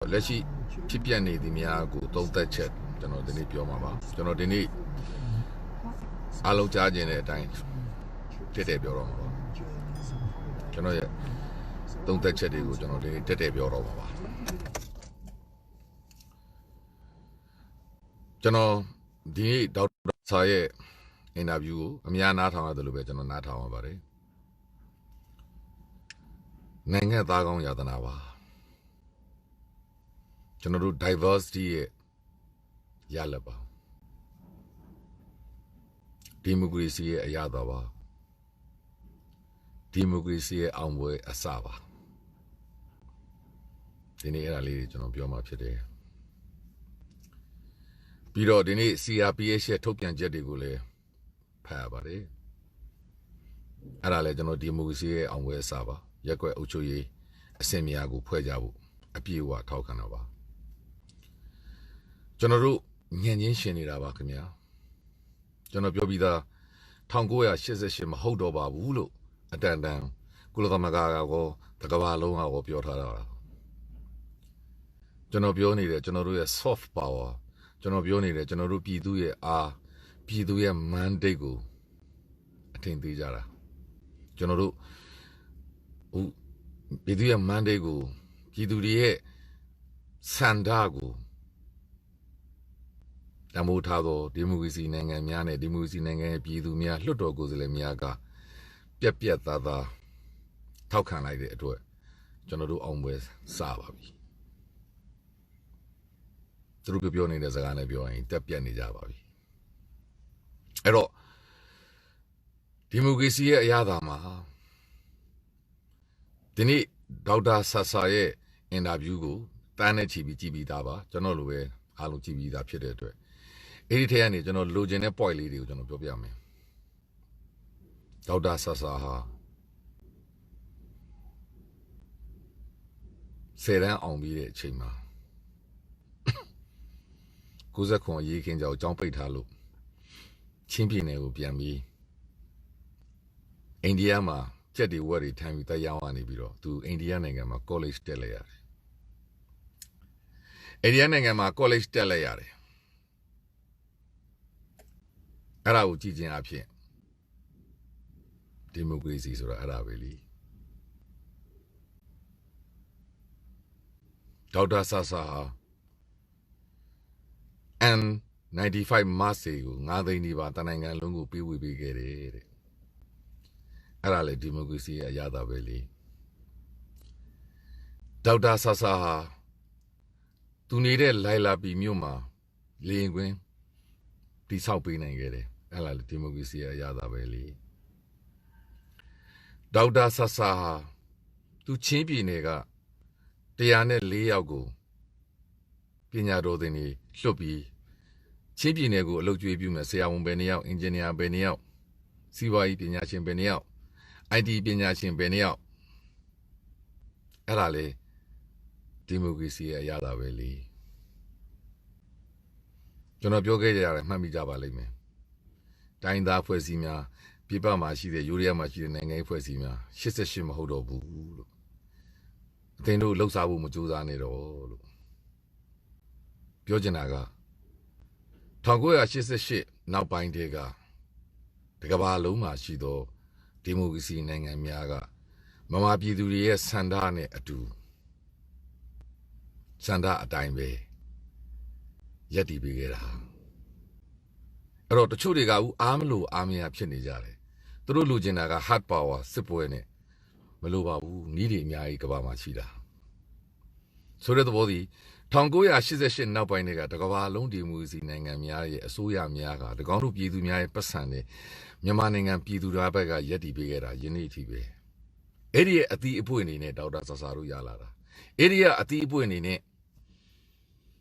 လက်ရှိဖြစ်ပြနေသည်များကိုသုံးသက်ချက်ကျွန်တော်ဒီနေ့ပြောမှာပါကျွန်တော်ဒီနေ့အားလုံးကြားခြင်းတဲ့အတိုင်းတက်တက်ပြောတော့မှာပါကျွန်တော်ရဲ့သုံးသက်ချက်တွေကိုကျွန်တော်ဒီနေ့တက်တက်ပြောတော့မှာပါကျွန်တော်ဒီနေ့ဒေါက်တာဆာရဲ့အင်တာဗျူးကိုအများနားထောင်ရတယ်လို့ပဲကျွန်တော်နားထောင်ရပါတယ်နိုင်ငံသားကောင်းယာတနာပါကျွန်တော်တို့ diversity ရဲ့ရလပါဒီမိုကရေစီရဲ့အရာတော်ပါဒီမိုကရေစီရဲ့အောင်ပွဲအစပါဒီနေ့အဲ့ဒါလေးတွေကျွန်တော်ပြောမှာဖြစ်တယ်ပြီးတော့ဒီနေ့ CRPH ရဲ့ထုတ်ပြန်ချက်တွေကိုလည်းဖတ်ရပါတယ်အဲ့ဒါလည်းကျွန်တော်ဒီမိုကရေစီရဲ့အောင်ပွဲအစပါရက်ကွက်အုပ်ချုပ်ရေးအဆင့်များကိုဖွဲ့ကြဖို့အပြည့်အဝထောက်ခံတော့ပါကျွန်တော်တို့ညံ့ချင်းရှင်နေတာပါခင်ဗျာကျွန်တော်ပြောပြီးသား1988မဟုတ်တော့ပါဘူးလို့အတန်တန်ကုလသမဂ္ဂကောတကဘာလုံးကောပြောထားတာကျွန်တော်ပြောနေတယ်ကျွန်တော်တို့ရဲ့ soft power ကျွန်တော်ပြောနေတယ်ကျွန်တော်တို့ပြည်သူရဲ့အားပြည်သူရဲ့ mandate ကိုအထင်သေးကြတာကျွန်တော်တို့ပြည်သူရဲ့ mandate ကိုပြည်သူတွေရဲ့စန္ဒကိုတမိုးထားသောဒီမိုကရေစီနိုင်ငံများနဲ့ဒီမိုကရေစီနိုင်ငံရဲ့ပြည်သူများလွှတ်တော်ကိုယ်စားလှယ်များကပြက်သားသားထောက်ခံလိုက်တဲ့အတွက်ကျွန်တော်တို့အောင်ပွဲစပါပြီသူတို့ပြောနေတဲ့စကားနဲ့ပြောရင်တက်ပြက်နေကြပါပြီအဲ့တော့ဒီမိုကရေစီရဲ့အရာသာမှာဒီနေ့ဒေါက်တာဆာဆာရဲ့အင်တာဗျူးကိုတန်းနဲ့ချီပြီးကြည့်ပြီးသားပါကျွန်တော်လိုပဲအားလုံးကြည့်ပြီးသားဖြစ်တဲ့အတွက်အဲ့ဒီထဲကနေကျွန်တော်လိုချင်တဲ့ point လေးတွေကိုကျွန်တော်ပြောပြမယ်ဒေါက်တာဆာဆာဟာ10 တန်းအောင်ပြီးတဲ့အချိန်မှာ69ရေးခင်းကြောင်ကျောင်းပိတ်ထားလို့ချင်းပြည်နယ်ကိုပြန်ပြီးအိန္ဒိယမှာကြက်တွေဝက်တွေထိုင်ပြီးတရားဝနေပြီးတော့သူအိန္ဒိယနိုင်ငံမှာ college တက်လိုက်ရတယ်အိန္ဒိယနိုင်ငံမှာ college တက်လိုက်ရတယ်အဲ့ဒါကိုကြည့်ခြင်းအဖြစ်ဒီမိုကရေစီဆိုတာအဲ့ဒါပဲလीဒေါက်တာဆာဆာဟာ N95 mask ကို9 သိန်းဒီပါတနိုင်ငံလုံးကိုပေးဝေပေးခဲ့တယ်တဲ့အဲ့ဒါလေဒီမိုကရေစီရဲ့အရာသာပဲလीဒေါက်တာဆာဆာဟာသူနေတဲ့လိုင်လာပီမြို့မှာလေရင်ကွင်းတိဆောက်ပေးနိုင်ခဲ့တယ်အဲ့ဒါလေဒီမိုကရေစီရဲ့အရာသာပဲလीဒေါက်တာဆာဆာဟာသူချင်းပြည်နယ်က104 ယောက်ကိုပညာတော်သင်တွေလွတ်ပြီးချင်းပြည်နယ်ကိုအလုပ်ကျွေးပြုမယ်ဆရာဝန်ပဲ2 ယောက်အင်ဂျင်နီယာပဲ2 ယောက်စီးပွားရေးပညာရှင်ပဲ2 ယောက် IT ပညာရှင်ပဲ2 ယောက်အဲ့ဒါလေဒီမိုကရေစီရဲ့အရာသာပဲလीကျွန်တော်ပြောခဲ့ကြရတယ်မှတ်မိကြပါလိမ့်မယ်တိုင်းသားဖွဲ့စည်းများပြည်ပမှာရှိတဲ့ယူရီးယားမှာရှိတဲ့နိုင်ငံရေးဖွဲ့စည်းများ88မဟုတ်တော့ဘူးလို့အသင်တို့လှုပ်ရှားဖို့မကြိုးစားနဲ့တော့လို့ပြောချင်တာက1988နောက်ပိုင်းတည်းကတကဘာလုံးမှာရှိသောဒီမိုကရေစီနိုင်ငံများကမမပြည်သူတွေရဲ့စန္ဒနဲ့အတူစန္ဒအတိုင်းပဲရက်တည်ပေးခဲ့တာအဲ့တော့တချို့တွေကအားမလို့အားမရဖြစ်နေကြတယ်သူတို့လိုချင်တာက hard power စစ်ပွဲနဲ့မလိုပါဘူးနီးတွေအများကြီးကဘာမှာရှိတာဆိုတဲ့သဘောဒီ1988နောက်ပိုင်းတွေကတကဘာလုံးဒီမိုကရေစီနိုင်ငံများရဲ့အစိုးရများကတကောင်းတို့ပြည်သူများရဲ့ပတ်စံနဲ့မြန်မာနိုင်ငံပြည်သူတွေဘက်ကရက်တည်ပေးခဲ့တာယနေ့အထိပဲအဲ့ဒီရဲ့အသီးအပွင့်အနေနဲ့ဒေါက်တာဆာဆာတို့ရလာတာအဲ့ဒီကအသီးအပွင့်အနေနဲ့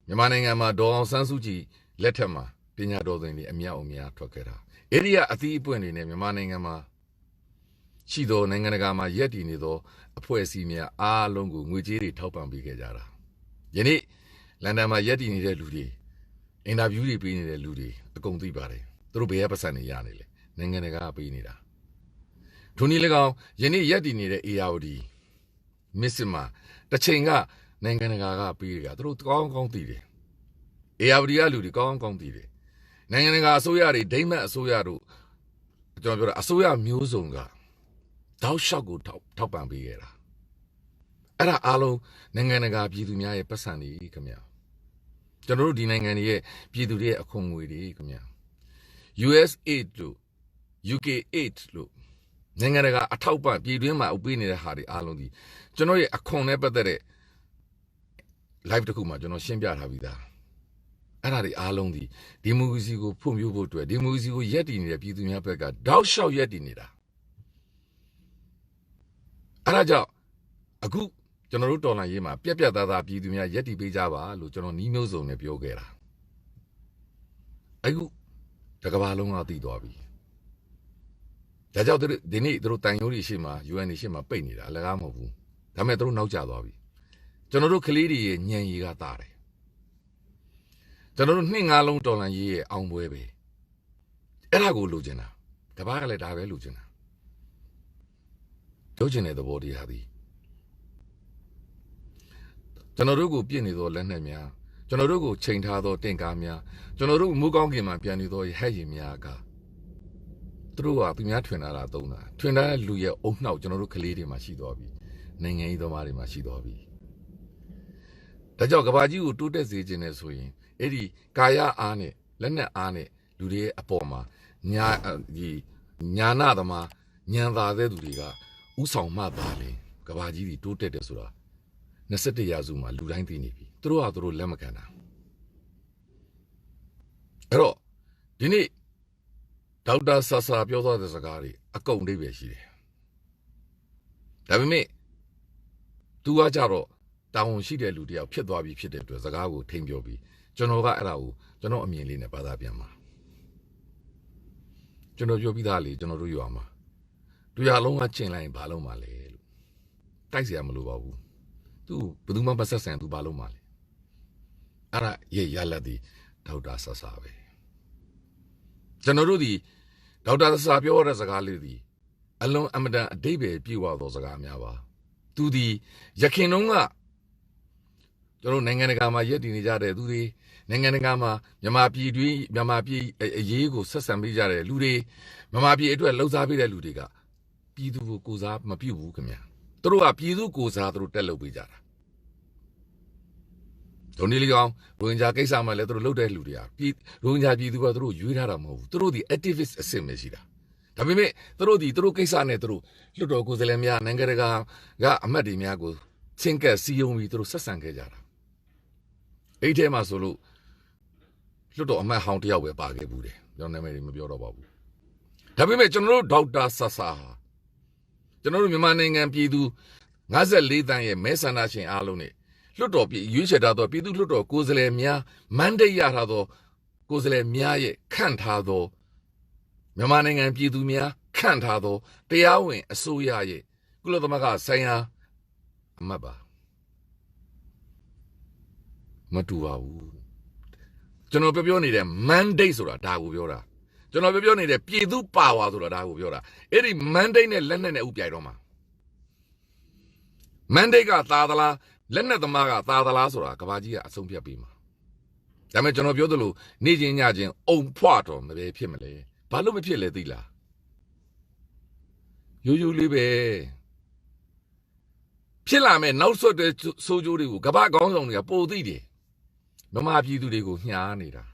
မြန်မာနိုင်ငံမှာဒေါ်အောင်ဆန်းစုကြည်လက်ထက်မှာပညာတော်သင်တွေအမြောက်အများထွက်ခဲ့တာအဲ့ဒီကအသီးအပွင့်အနေနဲ့မြန်မာနိုင်ငံမှာရှိသောနိုင်ငံတကာမှာရက်တည်နေသောအဖွဲ့အစည်းများအားလုံးကိုငွေကြေးတွေထောက်ပံ့ပေးခဲ့ကြတာယနေ့လန်ဒန်မှာရက်တည်နေတဲ့လူတွေအင်တာဗျူးတွေပေးနေတဲ့လူတွေအကုန်သိပါတယ်သူတို့ဘယ်ရပတ်စံနေရနေလဲနိုင်ငံတကာကပေးနေတာထိုနည်း၎င်းယနေ့ရက်တည်နေတဲ့ ARD မစ်စစ်မှာတစ်ချိန်က နိုင်ငံတကာကပေးရတာသူတို့ကောင်းကောင်းသိတယ်။ ARD ကလူတွေကောင်းကောင်းသိတယ်။နိုင်ငံတကာအစိုးရတွေဒိမတ်အစိုးရတို့ကျွန်တော်ပြောတာအစိုးရမျိုးစုံကတောက်လျှောက်ကိုထောက်ပံ့ပေးခဲ့တာ။အဲ့ဒါအားလုံးနိုင်ငံတကာပြည်သူများရဲ့ပတ်စံတွေခင်ဗျာ။ကျွန်တော်တို့ဒီနိုင်ငံတွေရဲ့ပြည်သူတွေရဲ့အခွန်ငွေတွေခင်ဗျာ။ US8 လို့ UK8 လို့နိုင်ငံတကာအထောက်ပံ့ပြည်တွင်းမှာဥပေးနေတဲ့ဟာတွေအားလုံးဒီကျွန်တော်ရဲ့အခွန်နဲ့ပတ်သက်တဲ့ live တစ်ခုမှာကျွန်တော်ရှင်းပြထားပြီးသားအဲ့ဒါတွေအားလုံးဒီမိုကရေစီကိုဖွံ့ဖြိုးဖို့အတွက်ဒီမိုကရေစီကိုရက်တည်နေတဲ့ပြည်သူများဘက်ကတောက်လျှောက်ရက်တည်နေတာအဲ့ဒါကြောင့်အခုကျွန်တော်တို့တော်လှန်ရေးမှာပြက်ပြက်သားသားပြည်သူများရက်တည်ပေးကြပါလို့ကျွန်တော်နှီးမျိုးစုံနဲ့ပြောခဲ့တာအခုတကဘာလုံးကသိသွားပြီဒါကြောင့်ဒီနေ့သူတို့တန်ရိုးတွေရှိမှ UN တွေရှိမှပိတ်နေတာအလကားမဟုတ်ဘူးဒါပေမဲ့သူတို့နောက်ကျသွားပြီကျွန်တော်တို့ကလေးတွေရဲ့ညံရီကတာတယ်ကျွန်တော်တို့နှစ်ငါးလုံးတော်လှန်ရေးရဲ့အောင်ပွဲပဲအဲ့ဒါကိုလိုချင်တာတပားကလည်းဒါပဲလိုချင်တာလိုချင်တဲ့သဘောတရားသည်ကျွန်တော်တို့ကိုပြစ်နေသောလက်နက်များကျွန်တော်တို့ကိုချိန်ထားသောတင့်ကားများကျွန်တော်တို့မူကောင်းကင်မှာပြန်နေသောဟဲ့ရင်များကသူတို့ကသူများထွင်လာတာသုံးတာထွင်ထားတဲ့လူရဲ့အုံနှောက်ကျွန်တော်တို့ကလေးတွေမှာရှိသွားပြီနိုင်ငံရေးသမားတွေမှာရှိသွားပြီဒါကြောင့်ကဘာကြီးကိုတိုးတက်စေခြင်းနဲ့ဆိုရင်အဲ့ဒီကာယအားနဲ့လက်နက်အားနဲ့လူတွေရဲ့အပေါ်မှာညာနာသမားညံသာတဲ့သူတွေကဥဆောင်မှသာလေကဘာကြီးတွေတိုးတက်တယ်ဆိုတာ21ရာစုမှာလူတိုင်းသိနေပြီသူတို့ကသူတို့လက်မခံတာအဲ့တော့ဒီနေ့ဒေါက်တာဆာဆာပြောသွားတဲ့စကားတွေအကုန်အဓိပ္ပာယ်ရှိတယ်ဒါပေမဲ့သူကကြတော့တာဝန်ရှိတဲ့လူတယောက်ဖြစ်သွားပြီဖြစ်တဲ့အတွက်စကားကိုထိမ့်ပြောပြီးကျွန်တော်ကအဲ့ဒါကိုကျွန်တော်အမြင်လေးနဲ့ဘာသာပြန်မှာကျွန်တော်ပြောပြီးသားလေကျွန်တော်တို့ရွာမှာတူရလုံးကကျင်လိုက်ရင်ဘာလုံးမှာလဲလို့တိုက်เสียမလို့ပါဘူးသူဘယ်သူမှမဆက်ဆံသူဘာလုံးမှာလဲအဲ့ဒါရဲ့ရလက်ဒီဒေါက်တာဆာဆာပဲကျွန်တော်တို့ဒီဒေါက်တာဆာဆာပြောတဲ့စကားလေးဒီအလုံးအမတန်အဓိပ္ပာယ်ပြည့်ဝသောစကားများပါသူဒီရခင်တုန်းကကျွန်တော်နိုင်ငံတကာမှာရက်တည်နေကြတဲ့သူတွေနိုင်ငံတကာမှာမြန်မာပြည်တွင်းမြန်မာပြည်အရေးကိုဆက်ဆံပေးကြတဲ့လူတွေမြန်မာပြည်အတွက်လှုပ်ရှားပေးတဲ့လူတွေကပြည်သူကိုကိုစားမပြုတ်ဘူးခင်ဗျာသူတို့ကပြည်သူကိုစားသူတို့တက်လုပ်ပေးကြတာဒုံနေလီကောင်ရိုဟင်ဂျာကိစ္စမှာလည်းသူတို့လှုပ်တဲ့လူတွေကရိုဟင်ဂျာပြည်သူကသူတို့ရွေးထားတာမဟုတ်ဘူးသူတို့ဒီ activist အဆင့်ပဲရှိတာဒါပေမဲ့သူတို့ကိစ္စနဲ့သူတို့လွတ်တော်ကိုယ်စားလှယ်များနိုင်ငံတကာကအမတ်တွေများကိုချင်းကပ်စီယုံပြီးသူတို့ဆက်ဆံခဲ့ကြတာအဲ့ထဲမှာဆိုလို့လွတ်တော်အမတ်ဟောင်းတယောက်ပဲပါခဲ့ဘူးတယ်ကျွန်တော်နာမည်တွေမပြောတော့ပါဘူးဒါပေမဲ့ကျွန်တော်တို့ဒေါက်တာဆာဆာကျွန်တော်တို့မြန်မာနိုင်ငံပြည်သူ54တန်းရဲ့မဲဆန္ဒရှင်အားလုံးနဲ့လွတ်တော်ပြည်ရွေးချယ်ထားသောပြည်သူလွတ်တော်ကိုယ်စားလှယ်များမန်ဒိတ်ရထားသောကိုယ်စားလှယ်များရဲ့ခန့်ထားသောမြန်မာနိုင်ငံပြည်သူများခန့်ထားသောတရားဝင်အစိုးရရဲ့ကုလသမဂ္ဂဆိုင်ရာအမတ်ပါမတူပါဘူးကျွန်တော်ပြောနေတဲ့ mandate ဆိုတာဒါကိုပြောတာကျွန်တော်ပြောနေတဲ့ပြည်သူပါဝါဆိုတာဒါကိုပြောတာအဲ့ဒီ mandate နဲ့လက်နက်နဲ့ဥပြိုင်တော့မှာ mandate ကသာသလားလက်နက်သမားကသာသလားဆိုတာကဘာကြီးကအဆုံးဖြတ်ပြီးမှာဒါပေမဲ့ကျွန်တော်ပြောသလိုနေ့ချင်းညချင်းအုံဖွားတော့မပဲဖြစ်မလဲဘာလို့မဖြစ်လဲသိလားရိုးရိုးလေးပဲဖြစ်လာမဲ့နောက်ဆွတ်တဲ့ဆိုးကျိုးတွေကိုကဘာကောင်းဆောင်တွေကပိုသိတယ်မမပြည်သူတွေကိုညားနေတာ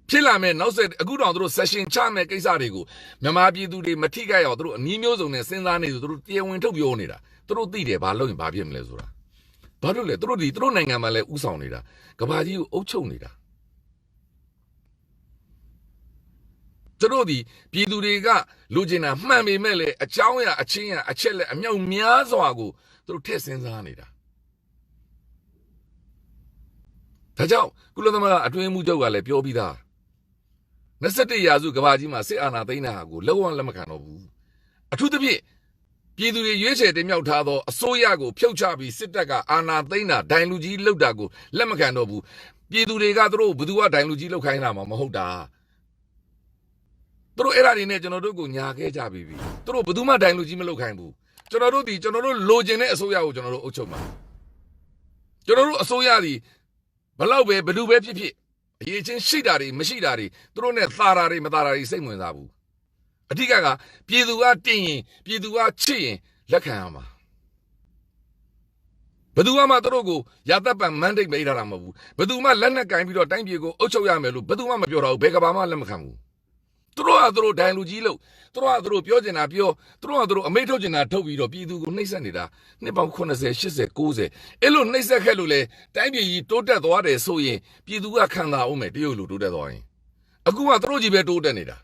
ဖြစ်လာမဲ့နောက်ဆက်အခုတောင်သူတို့ session ချမဲ့ကိစ္စတွေကိုမြန်မာပြည်သူတွေမထိခိုက်အောင်သူတို့အနည်းမျိုးစုံနဲ့စဉ်းစားနေသူတို့တရားဝင်ထုတ်ပြောနေတာသူတို့သိတယ်ဘာလို့ရင်ဘာဖြစ်မလဲဆိုတာဘာလို့လဲသူတို့နိုင်ငံမှာလဲဥဆောင်နေတာကဘာကြီးကိုအုပ်ချုပ်နေတာသူတို့ဒီပြည်သူတွေကလူကျင်တာမှန်ပေမဲ့လေအကြောင်းအရာအချင်းအချက်လက်အမြောက်များစွာကိုသူတို့ထည့်စဉ်းစားနေတာဒါကြောင့်ကုလသမဂ္ဂအတွင်းမှုချုပ်ကလည်းပြောပြီးသား21ရာစုကဘာကြီးမှာစစ်အာဏာသိမ်းတာကိုလုံးဝလက်မခံတော့ဘူးအထူးသဖြင့်ပြည်သူတွေရွေးချယ်တင်မြှောက်ထားသောအစိုးရကိုဖြုတ်ချပြီးစစ်တပ်ကအာဏာသိမ်းတာဒိုင်လူကြီးလှုပ်တာကိုလက်မခံတော့ဘူးပြည်သူတွေကသူတို့ဘယ်သူကဒိုင်လူကြီးလှုပ်ခိုင်းတာမှမဟုတ်တာသူတို့အဲ့ဒါတွေနဲ့ကျွန်တော်တို့ကိုညာခဲ့ကြပြီသူတို့ဘယ်သူမှဒိုင်လူကြီးမလှုပ်ခိုင်းဘူးကျွန်တော်တို့လိုချင်တဲ့အစိုးရကိုကျွန်တော်တို့အုပ်ချုပ်မှာ ကျွန်တော်တို့အစိုးရသည်ဘလောက်ပဲဘယ်သူပဲဖြစ်ဖြစ်အရေးချင်းရှိတာတွေမရှိတာတွေသူတို့နဲ့သာတာတွေမသာတာတွေစိတ်ဝင်စားဘူးအဓိကပြည်သူကတင်ရင်ပြည်သူကချစ်ရင်လက်ခံရမှာဘယ်သူမှသူတို့ကိုရာသက်ပံမန်ဒိတ်ပေးထားတာမဟုတ်ဘူးဘယ်သူမှလက်နဲ့ကင်ပြီးတော့တိုင်းပြည်ကိုအုပ်ချုပ်ရမယ်လို့ဘယ်သူမှမပြောတော့ဘူးဘယ်ကဘာမှလက်မခံဘူးသူတို့ကသူတို့ဒိုင်လူကြီးလို့သူတို့ကသူတို့ပြောချင်တာပြောသူတို့ကသူတို့အမိန့်ထုတ်ချင်တာထုတ်ပြီးတော့ပြည်သူကိုနှိပ်စက်နေတာနှစ်ပေါင်း80 80 90အဲ့လိုနှိပ်စက်ခဲ့လို့လေတိုင်းပြည်ကြီးတိုးတက်သွားတယ်ဆိုရင်ပြည်သူကခံစားအောင်မယ်တရုတ်လူတိုးတက်သွားရင်အခုကသူတို့ကြီးပဲတိုးတက်နေတာ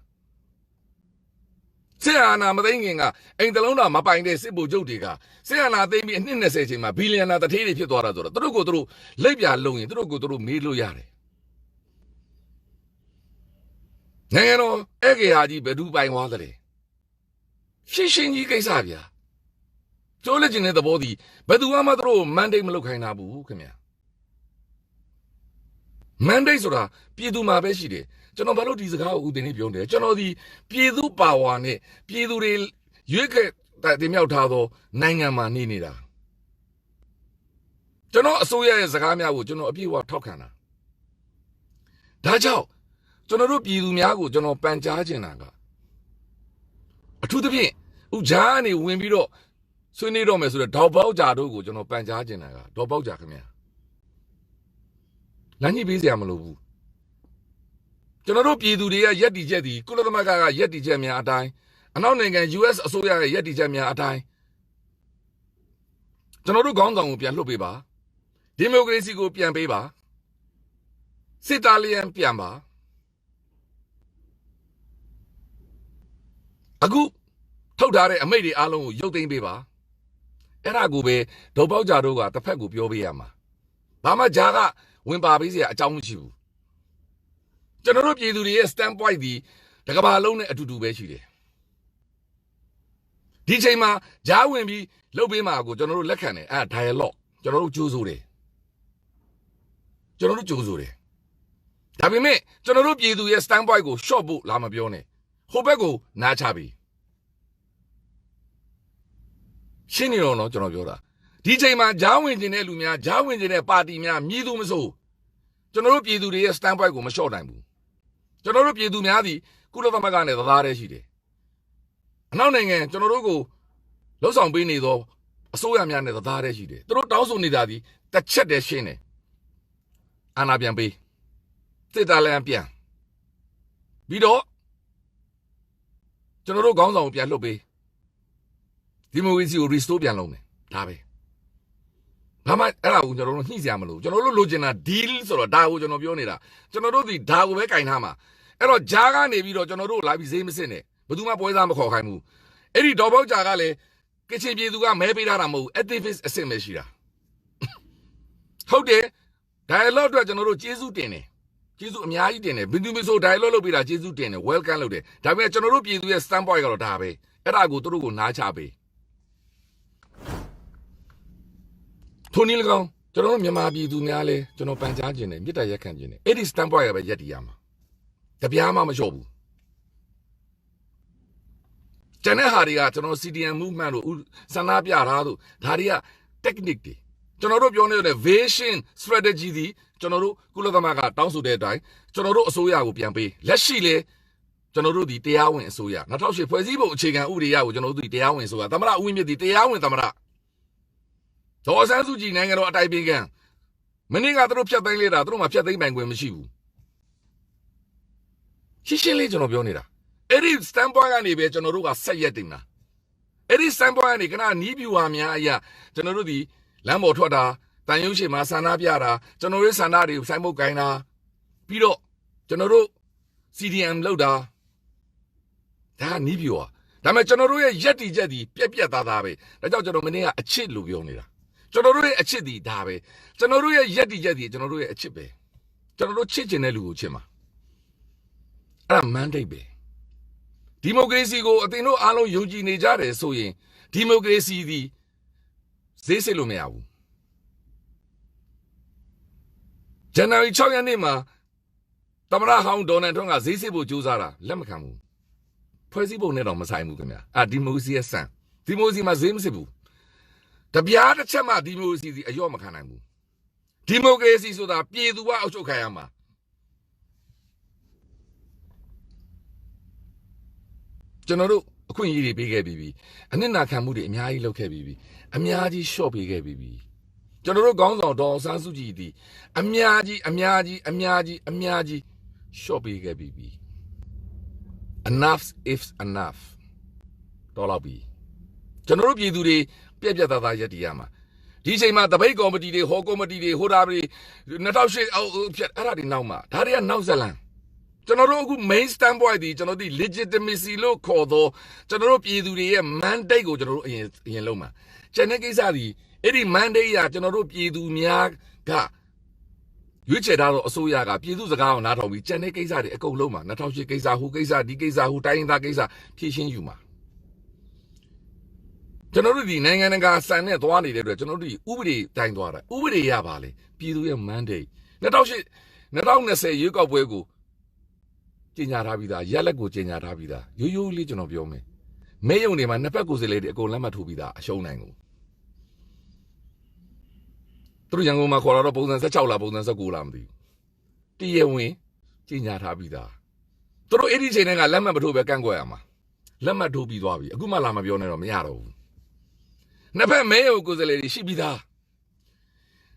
ဆရာနာမသိငင်ကအိမ်တလုံးတော်မပိုင်တဲ့စစ်ဗိုလ်ချုပ်တွေကဆရာနာသိပြီးအနှစ်20ချိန်မှာဘီလီယံနာတထေးတွေဖြစ်သွားတာဆိုတော့သူတို့ကိုသူတို့လက်ပြလုံရင်သူတို့ကိုသူတို့မေးလို့ရတယ်နိုင်ငံတော်အဲ့ကေဟာကြီးဘယ်သူပိုင်သွားသလဲရှင်းရှင်းကြီးကိစ္စဗျာကျိုးလက်ကျင်တဲ့သဘောဒီဘယ်သူမှသူတို့မန်ဒိတ်မလုပ်ခိုင်းတာဘူးခင်ဗျာမန်ဒိတ်ဆိုတာပြည်သူမှာပဲရှိတယ်ကျွန်တော်ဘာလို့ဒီစကားကိုဦးတင်နေပြောနေလဲကျွန်တော်ဒီပြည်သူပါဝါနဲ့ပြည်သူတွေရွေးခဲ့တင်မြောက်ထားသောနိုင်ငံမှာနေနေတာကျွန်တော်အစိုးရရဲ့စကားများကိုကျွန်တော်အပြည့်အဝထောက်ခံတာဒါကြောင့်ကျွန်တော်တို့ပြည်သူများကိုကျွန်တော်ပန်ကြားချင်တာကအထူးသဖြင့်ဥကြားနေဝင်ပြီးတော့ဆွေးနွေးတော့မယ်ဆိုတော့ဒေါက်ပေါက်ကြတို့ကိုကျွန်တော်ပန်ကြားချင်တာကဒေါက်ပေါက်ကြခင်ဗျာလမ်းကြီးပေးစရာမလိုဘူးကျွန်တော်တို့ပြည်သူတွေကရက်တီချက်ဒီကုလသမဂ္ဂကရက်တီချက်များအတိုင်းအနောက်နိုင်ငံ US အစိုးရရဲ့ရက်တီချက်များအတိုင်းကျွန်တော်တို့ခေါင်းဆောင်ကိုပြန်လွှတ်ပေးပါဒီမိုကရေစီကိုပြန်ပေးပါစစ်တာလျံပြန်ပါအခုထုတ်ထားတဲ့အမိန့်တွေအားလုံးကိုရုပ်သိမ်းပေးပါအဲ့ဒါကိုပဲဒေါက်ပေါက်ကြတို့ကတစ်ဖက်ကိုပြောပေးရမှာဘာမှဂျာကဝင်ပါပေးစရာအကြောင်းမရှိဘူးကျွန်တော်တို့ပြည်သူတွေရဲ့ stand point ဒီတကဘာလုံးနဲ့အတူတူပဲရှိတယ်ဒီချိန်မှာဂျာဝင်ပြီးလှုပ်ပေးမှာကိုကျွန်တော်တို့လက်ခံတယ်အဲ့ဒါ dialogue ကျွန်တော်တို့ကြိုးစိုးတယ်ကျွန်တော်တို့ကြိုးစိုးတယ်ဒါပေမဲ့ကျွန်တော်တို့ပြည်သူရဲ့ stand point ကို short ဖို့လာမပြောနဲ့ဟိုဘက်ကိုနားချပြီရှင်းနေတော့ကျွန်တော်ပြောတာဒီချိန်မှာဂျာဝင်ကျင်တဲ့လူများဂျာဝင်ကျင်တဲ့ပါတီများမြည်သူမဆိုကျွန်တော်တို့ပြည်သူတွေရဲ့ stand point ကိုမလျှော့နိုင်ဘူးကျွန်တော်တို့ပြည်သူများသည်ကုလသမဂ္ဂနဲ့သသားတည်းရှိတယ်အနောက်နိုင်ငံကျွန်တော်တို့ကိုလှုပ်ဆောင်ပေးနေသောအစိုးရများနဲ့သသားတည်းရှိတယ်သူတို့တောင်းဆိုနေတာဒီတစ်ချက်တည်းရှင်းတယ်အာဏာပြန်ပေးစစ်သားလည်းပြန်ပြီးတော့ကျွန်တော်တို့ခေါင်းဆောင်ကိုပြန်လှုပ်ပေးဒီမိုကရေစီကို restore ပြန်လုပ်မယ်ဒါပဲဘာမှအဲ့ဒါကိုကျွန်တော်တို့ညှိစရာမလိုကျွန်တော်တို့လိုချင်တာ deal ဆိုတော့ဒါကိုကျွန်တော်ပြောနေတာကျွန်တော်တို့ဒီဒါကိုပဲကင်ထားမှာအဲ့တော့ဂျားကနေပြီးတော့ကျွန်တော်တို့လာပြီးဈေးမစစ်နဲ့ဘယ်သူမှပွဲစားမခေါ်ခိုင်းဘူးအဲ့ဒီဒေါ်ပေါက်ဂျာကလည်းကချင်ပြည်သူကမဲပေးထားတာမဟုတ်ဘူး activist အဆင့်ပဲရှိတာဟုတ်တယ် dialogue အတွက်ကျွန်တော်တို့ကျေးဇူးတင်တယ်ကျေးဇူးအများကြီးတင်တယ်ဘယ်သူမဆို dialogue လုပ်ပေးတာကျေးဇူးတင်တယ် welcome လုပ်တယ်ဒါပေမဲ့ကျွန်တော်တို့ပြည်သူရဲ့ stand point ကတော့ဒါပဲအဲ့ဒါကိုသူတို့ကိုနားချပေးထိုနည်း၎င်းကျွန်တော်တို့မြန်မာပြည်သူများလဲကျွန်တော်ပန်ကြားခြင်းနဲ့မြစ်တရက်ခံခြင်းနဲ့အဲ့ဒီ stand point ကပဲရက်တည်ရမှာတပြားမှမလျှော့ဘူးကျန်တဲ့ဟာတွေကကျွန်တော် CDM movement တို့ဆန္ဒပြတာတို့ဒါတွေက technique တွေကျွန်တော်တို့ပြောနေတဲ့ vision strategy ဒီကျွန်တော်တို့ကုလသမဂ္ဂတောင်းဆိုတဲ့အတိုင်းကျွန်တော်တို့အစိုးရကိုပြန်ပေးလက်ရှိလေကျွန်တော်တို့ဒီတရားဝင်အစိုးရ2008ဖွဲ့စည်းပုံအခြေခံဥပဒေရကိုကျွန်တော်တို့ဒီတရားဝင်အစိုးရသမ္မတဦးဝင်းမြင့်ဒီတရားဝင်သမ္မတဒေါ်ဆန်းစုကြည်နိုင်ငံတော်အတိုင်ပင်ခံမင်းကသူတို့ဖြတ်သိမ်းလိုက်တာသူတို့မှဖြတ်သိမ်းပိုင်ခွင့်မရှိဘူးရှင်းရှင်းလေးကျွန်တော်ပြောနေတာအဲ့ဒီ stand point ကနေပဲကျွန်တော်တို့ကဆက်ရက်တင်တာအဲ့ဒီ stand point ကနေကနနီးပြူဟာများအရာကျွန်တော်တို့ဒီလမ်းပေါ်ထွက်တာတန်ရုံးရှိမှာဆန္ဒပြတာကျွန်တော်တို့ဆန္ဒတွေကိုစိုင်းပုတ်ကိုင်းတာပြီးတော့ကျွန်တော်တို့ CDM လောက်တာဒါနီးပြူဟာဒါပေမဲ့ကျွန်တော်တို့ရဲ့ရက်တီချက်ဒီပြက်ပြက်သားသားပဲဒါကြောင့်ကျွန်တော်မင်းကအချစ်လို့ပြောနေတာကျွန်တော်တို့ရဲ့အချစ်ဒီဒါပဲကျွန်တော်တို့ရဲ့ရက်တီချက်ဒီကျွန်တော်တို့ရဲ့အချစ်ပဲကျွန်တော်တို့ချစ်ချင်တဲ့လူကိုချစ်မှာအဲ့ဒါ mandate ပဲဒီမိုကရေစီကိုအတင်တို့အားလုံးယုံကြည်နေကြတယ်ဆိုရင်ဒီမိုကရေစီဒီဈေးစစ်လို့မရဘူးဇန်နဝါရီ6ရက်နေ့မှာသမ္မတဟောင်းဒေါ်နယ်ထရန့်ကဈေးစစ်ဖို့ကြိုးစားတာလက်မခံဘူးဖွဲ့စည်းပုံနဲ့တော့မဆိုင်ဘူးခင်ဗျာဒီမိုကရေစီရဲ့စံဒီမိုကရေစီမှာဈေးမစစ်ဘူးတပြားတစ်ချက်မှဒီမိုကရေစီအယော့မခံနိုင်ဘူး democracy ဆိုတာပြည်သူကအောက်ချုပ်ခံရမှာကျွန်တော်တို့အခွင့်အရေးတွေပေးခဲ့ပြီးပြီအနစ်နာခံမှုတွေအများကြီးလုပ်ခဲ့ပြီးပြီအများကြီးရှော့ပေးခဲ့ပြီးပြီကျွန်တော်တို့ခေါင်းဆောင်ဒေါ်အောင်ဆန်းစုကြည်ဒီအများကြီးရှော့ပေးခဲ့ပြီးပြီ enough is enough တော်တော့ပြီကျွန်တော်တို့ပြည်သူတွေပြက်သားရက်တည်ရမှာဒီချိန်မှာတပိတ်ကော်မတီတွေဟောကော်မတီတွေဟိုတာတွေ2008အောက်ဖြတ်အဲ့ဒါတွေနောက်မှာဒါတွေကနောက်ဇလန်ကျွန်တော်တို့အခု main standpoint ဒီကျွန်တော်တို့ legitimacy လို့ခေါ်တော့ကျွန်တော်တို့ပြည်သူတွေရဲ့ mandate ကိုကျွန်တော်တို့အရင်လုံးမှာကျန်တဲ့ကိစ္စဒီအဲ့ဒီ mandate ရကျွန်တော်တို့ပြည်သူများကရွေးချယ်ထားတော့အစိုးရကပြည်သူစကားကိုနားထောင်ပြီးကျန်တဲ့ကိစ္စတွေအကုန်လုံးမှာ2008ကိစ္စဟိုကိစ္စဒီကိစ္စဟိုတိုင်းရင်းသားကိစ္စဖြည့်ရှင်းယူမှာကျွန်တော်တို့ဒီနိုင်ငံတကာစံနဲ့သွားနေတဲ့အတွက်ကျွန်တော်တို့ဒီဥပဒေတိုင်းသွားတာဥပဒေရပါလေပြည်သူရဲ့ mandate 2020ရွေးကောက်ပွဲကိုကြီးညာထားပြီးသားရက်လက်ကိုကြီးညာထားပြီးသားရိုးလေးကျွန်တော်ပြောမယ်မဲယုံတွေမှာနှစ်ဖက်ကိုယ်စားလှယ်တွေအကုန်လက်မှတ်ထိုးပြီးသားအရှုံးနိုင်ကိုသူတို့ရန်ကုန်မှာခေါ်လာတော့ပုံစံ16လားပုံစံ19လားမသိဘူးတရားဝင်ကြီးညာထားပြီးသားသူတို့အဲ့ဒီချိန်ကလက်မှတ်မထိုးပဲကန့်ကွက်ရမှာလက်မှတ်ထိုးပြီးသွားပြီအခုမှလာမပြောနဲ့တော့မရတော့ဘူးနှစ်ဖက်မဲယုံကိုယ်စားလှယ်တွေရှိပြီးသား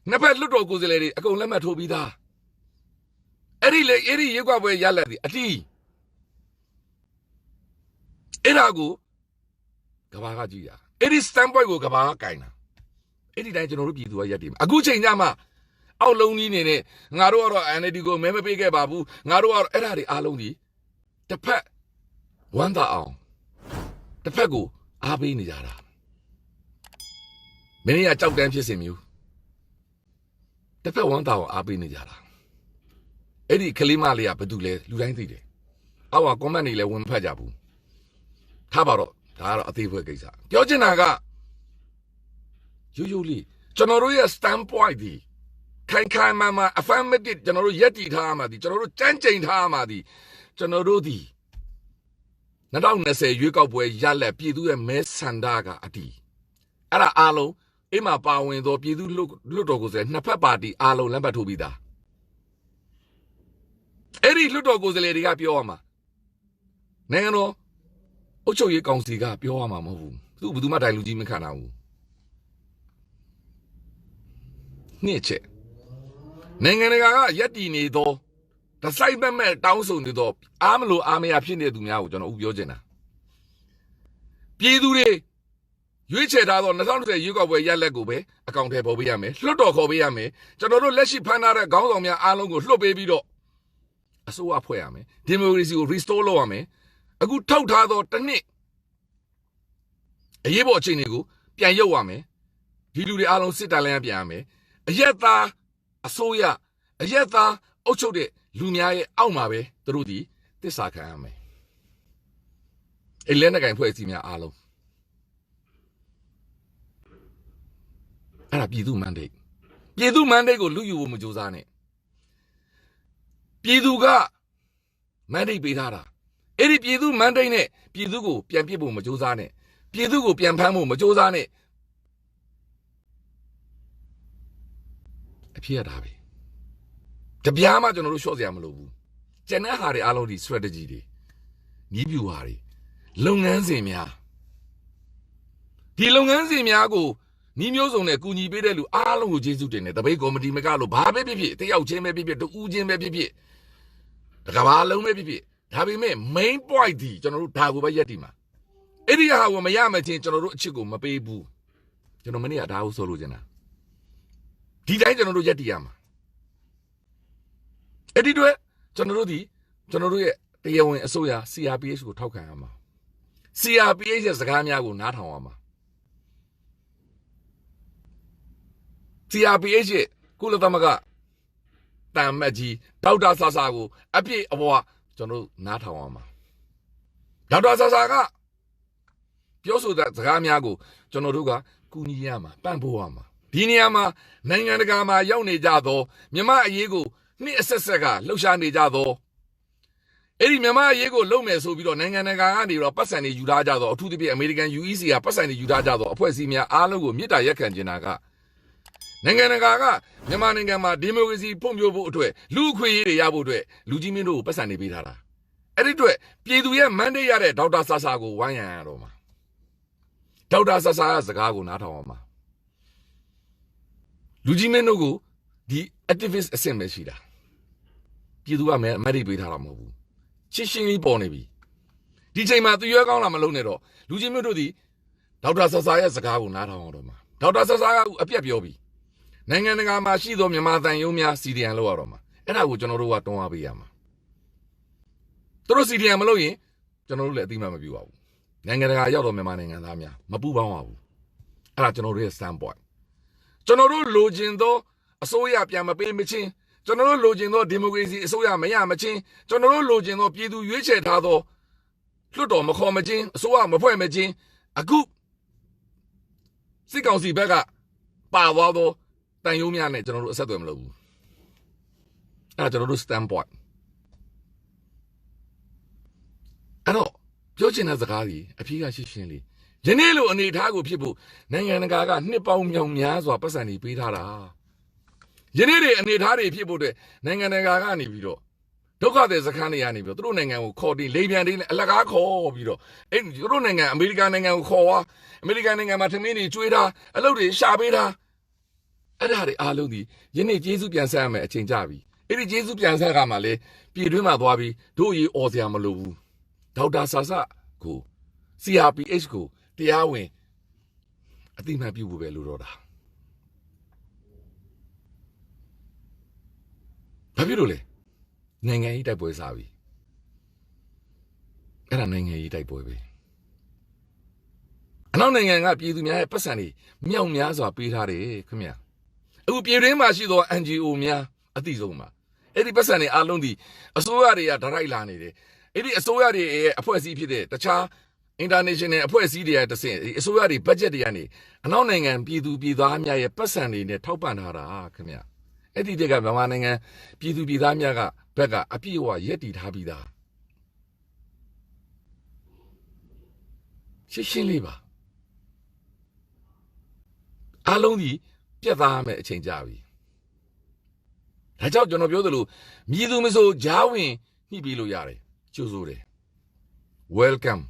နှစ်ဖက်လွတ်တော်ကိုယ်စားလှယ်တွေအကုန်လက်မှတ်ထိုးပြီးသားအဲ့ဒီရွေးကောက်ပွဲရလက်ဒီအတီးအဲ့ဒါကိုကဘာကကြည့်ရအဲ့ဒီ standpoint ကိုကဘာကကင်တာအဲ့ဒီတိုင်းကျွန်တော်တို့ပြည်သူကရက်တည်မှာအခုချိန်ကြမှာအောက်လုံးကြီးနေနဲ့ငါတို့ကတော့ NLD ကိုမဲမပေးခဲ့ပါဘူးငါတို့ကတော့အဲ့ဒါတွေအားလုံးဒီတစ်ဖက်ဝမ်းသာအောင်တစ်ဖက်ကိုအားပေးနေကြတာမင်းကကြောက်တန်းဖြစ်စင်မျိုးတစ်ဖက်ဝမ်းသာအောင်အားပေးနေကြတာအဲ့ဒီကလေးမလေးကဘာတူလဲလူတိုင်းသိတယ်အောက်က comment တွေလည်းဝင်ဖတ်ကြဘူးထားပါတော့ဒါကတော့အသေးဖွဲကိစ္စပြောချင်တာကရိုးလေးကျွန်တော်တို့ရဲ့ standpoint ဒီခိုင်မာ affirmative ကျွန်တော်တို့ယက်တီထားမှာဒီကျွန်တော်တို့ကြမ်းကြိမ်ထားမှာဒီကျွန်တော်တို့ဒီ2020ရွေးကောက်ပွဲရလက်ပြည်သူရဲ့မဲဆန္ဒကအတီးအဲ့ဒါအားလုံးအိမ်မှာပါဝင်သောပြည်သူလွတ်တော်ကိုယ်စားနှစ်ဖက်ပါတီအားလုံးလက်မှတ်ထိုးပြီးသားအဲ့ဒီလွတ်တော်ကိုယ်စားလှယ်တွေကပြောရမှာနိုင်ငံတော်အုပ်ချုပ်ရေးကောင်စီကပြောရမှာမဟုတ်ဘူးသူဘယ်သူမှတိုင်လူကြီးမခံနိုင်ဘူးနှစ်ချက်နိုင်ငံတကာကယက်တီနေသောတစိုက်မဲ့တောင်းဆိုနေသောအားမလို့အားမရဖြစ်နေတဲ့သူများကိုကျွန်တော်ဥပြောချင်တာပြည်သူတွေရွေးချယ်ထားသော2020ရွေးကောက်ပွဲရလက်ကိုပဲအကောင့်ထဲပေါ်ပေးရမယ်လွှတ်တော်ခေါ်ပေးရမယ်ကျွန်တော်တို့လက်ရှိဖန်ထားတဲ့ခေါင်းဆောင်များအားလုံးကိုလွှတ်ပေးပြီးတော့အစိုးရဖွဲ့ရမယ်ဒီမိုကရေစီကို restore လုပ်ရမယ်အခုထုတ်ထားသောတစ်နှစ်အရေးပေါ်အခြေအနေကိုပြန်ရုပ်ရမယ်ဒီလူတွေအားလုံးစစ်တမ်းလန်းပြန်ရမယ်အရက်သားအစိုးရအရက်သားအုပ်ချုပ်တဲ့လူများရဲ့အောက်မှာပဲသူတို့ဒီတစ္ဆာခံရမယ်အဲ့လက်နက်ကင်ဖွဲ့အစည်းများအားလုံးအဲ့ဒါပြည်သူ mandate ကိုလူယူဖို့မကြိုးစားနဲ့ပြည်သူက mandate ပေးထားတာအဲ့ဒီပြည်သူ mandate နဲ့ပြည်သူကိုပြန်ပြစ်ဖို့မကြိုးစားနဲ့ပြည်သူကိုပြန်ဖမ်းဖို့မကြိုးစားနဲ့အဖြစ်ရတာပဲတပြားမှကျွန်တော်တို့ရှော့စရာမလိုဘူးကျန်တဲ့ဟာတွေအားလုံးဒီ strategy တွေနီးပြူဟာတွေလုပ်ငန်းစဉ်များဒီလုပ်ငန်းစဉ်များကိုနီးမျိုးစုံနဲ့ကူညီပေးတဲ့လူအားလုံးကိုကျေးဇူးတင်တယ်တပိတ်ကော်မတီမကလို့ဘာပဲဖြစ်ဖြစ်တယောက်ချင်းပဲဖြစ်ဖြစ်တူးချင်းပဲဖြစ်ဖြစ်တကဘာလုံးပဲဖြစ်ဖြစ်ဒါပေမဲ့ main point ဒီကျွန်တော်တို့ဒါကိုပဲရက်တည်မှာအဲ့ဒီဟာကိုမရမချင်းကျွန်တော်တို့အချစ်ကိုမပေးဘူးကျွန်တော်မနေ့ကဒါကိုဆိုလို့ချင်တာဒီတိုင်းကျွန်တော်တို့ရက်တည်ရမှာအဲ့ဒီတော့ကျွန်တော်တို့ရဲ့တရားဝင်အစိုးရ CRPH ကိုထောက်ခံရမှာ CRPH ရဲ့စကားများကိုနားထောင်ရမှာ CRPH ရဲ့ကုလသမဂ္ဂတန်မတ်ကြီးဒေါက်တာဆာဆာကိုအပြည့်အဝကျွန်တော်တို့နားထောင်ရမှာဒေါက်တာဆာဆာကပြောဆိုတဲ့စကားများကိုကျွန်တော်တို့ကကူညီရမှာပံ့ပိုးရမှာဒီနေရာမှာနိုင်ငံတကာမှာရောက်နေကြသောမြန်မာအရေးကိုနှစ်အဆက်ဆက်ကလှုပ်ရှားနေကြသောအဲ့ဒီမြန်မာအရေးကိုလုံမယ်ဆိုပြီးတော့နိုင်ငံတကာကနေတော့ပတ်စံတွေယူထားကြသောအထူးသဖြင့်အမေရိကန် UEC ကပတ်စံတွေယူထားကြသောအဖွဲ့အစည်းများအားလုံးကိုမြစ်တာရက်ခံကျင်တာက နိုင်ငံတကာကမြန်မာနိုင်ငံမှာဒီမိုကရေစီဖွံ့ဖြိုးဖို့အတွက်လူခွေရေးတွေရဖို့အတွက်လူကြီးမင်းတို့ကိုပတ်စံနေပေးထားတာအဲ့ဒီအတွက်ပြည်သူရဲ့မန်ဒေးရတဲ့ဒေါက်တာဆာဆာကိုဝိုင်းရံရတော့မှာဒေါက်တာဆာဆာရဲ့စကားကိုနားထောင်အောင်ပါလူကြီးမင်းတို့ကိုဒီ activist အဆင့်ပဲရှိတာပြည်သူကမတ်ရိပ်ပေးထားတာမဟုတ်ဘူးရှင်းရှင်းလေးပေါ်နေပြီဒီချိန်မှာသူရွေးကောင်းလာမလုံးနဲ့တော့လူကြီးမင်းတို့ဒီဒေါက်တာဆာဆာရဲ့စကားကိုနားထောင်အောင်တော့မှာဒေါက်တာဆာဆာကအပြတ်ပြောပြီနိုင်ငံတကာမှာရှိသောမြန်မာတန်ယုံများ CDN လောက်ရတော့မှာအဲ့ဒါကိုကျွန်တော်တို့ကတွန်းအားပေးရမှာသူတို့ CDN မလုပ်ရင်ကျွန်တော်တို့လည်းအသိမှမပြုပါဘူးနိုင်ငံတကာရောက်တော့မြန်မာနိုင်ငံသားများမပူပေါင်းပါဘူးအဲ့ဒါကျွန်တော်တို့ရဲ့ standpoint ကျွန်တော်တို့လိုချင်သောအစိုးရပြန်မပေးမချင်းကျွန်တော်တို့လိုချင်သောဒီမိုကရေစီအစိုးရမရမချင်းကျွန်တော်တို့လိုချင်သောပြည်သူရွေးချယ်ထားသောလွှတ်တော်မခေါ်မချင်းအစိုးရမဖွဲ့မချင်းအခုစစ်ကောင်စီဘက်ကပါသွားသောတန်ယုံများနဲ့ကျွန်တော်တို့အဆက်အသွယ်မလုပ်ဘူးအဲ့ဒါကျွန်တော်တို့ standpoint အဲ့တော့ပြောချင်တဲ့စကားကြီးအဖြေကရှင်းရှင်းလေးယနေ့လိုအနေအထားကိုဖြစ်ဖို့နိုင်ငံတကာကနှစ်ပေါင်းမြောင်များစွာပတ်စံနေပေးထားတာယနေ့တွေအနေအထားတွေဖြစ်ဖို့အတွက်နိုင်ငံတကာကနေပြီးတော့ဒုက္ခသည်စခန်းတွေကနေပြီးတော့သူတို့နိုင်ငံကိုခေါ်တင်လေပြန်တင်အလကားခေါ်ပြီးတော့အဲ့သူတို့နိုင်ငံအမေရိကန်နိုင်ငံကိုခေါ်သွားအမေရိကန်နိုင်ငံမှာထမင်းတွေကျွေးထားအလုပ်တွေရှာပေးထားအဲ့ဒါတွေအားလုံးဒီယနေ့ကျေးဇူးပြန်ဆက်ရမယ်အချိန်ကြပြီအဲ့ဒီကျေးဇူးပြန်ဆက်ကမှလေပြည်တွင်းမှာသွားပြီးတို့ရေးអော်စရာမလိုဘူးဒေါက်တာဆာဆာကို CRPH ကိုတရားဝင်အတိအမှန်ပြုဖို့ပဲလိုတော့တာဘာဖြစ်လို့လဲနိုင်ငံရေးတိုက်ပွဲစားပြီအဲ့ဒါနိုင်ငံရေးတိုက်ပွဲပဲအနောက်နိုင်ငံကပြည်သူများရဲ့ပတ်စံတွေမြောက်များစွာပေးထားတယ်ခင်ဗျအခုပြည်တွင်းမှာရှိသော NGO များအသိဆုံးပါအဲ့ဒီပတ်စံတွေအားလုံးဒီအစိုးရတွေကဒရိုက်လာနေတယ်အဲ့ဒီအစိုးရတွေရဲ့အဖွဲ့အစည်းဖြစ်တဲ့တခြား international အဖွဲ့အစည်းတွေကတဆင့်အစိုးရတွေ budget တွေကနေအနောက်နိုင်ငံပြည်သူပြည်သားများရဲ့ပတ်စံတွေနဲ့ထောက်ပံ့ထားတာခင်ဗျအဲ့ဒီတက်ကမြန်မာနိုင်ငံပြည်သူပြည်သားများကဘက်ကအပြည့်အဝရက်တည်ထားပြီးသားရှင်းရှင်းလေးပါအားလုံးဒီပြတ်သားမယ်အချိန်ကြပြီဒါကြောင့်ကျွန်တော်ပြောသလိုမြည်သူမဆိုဂျားဝင်ညှိပြီးလို့ရတယ်ကျိုးဆိုတယ် welcome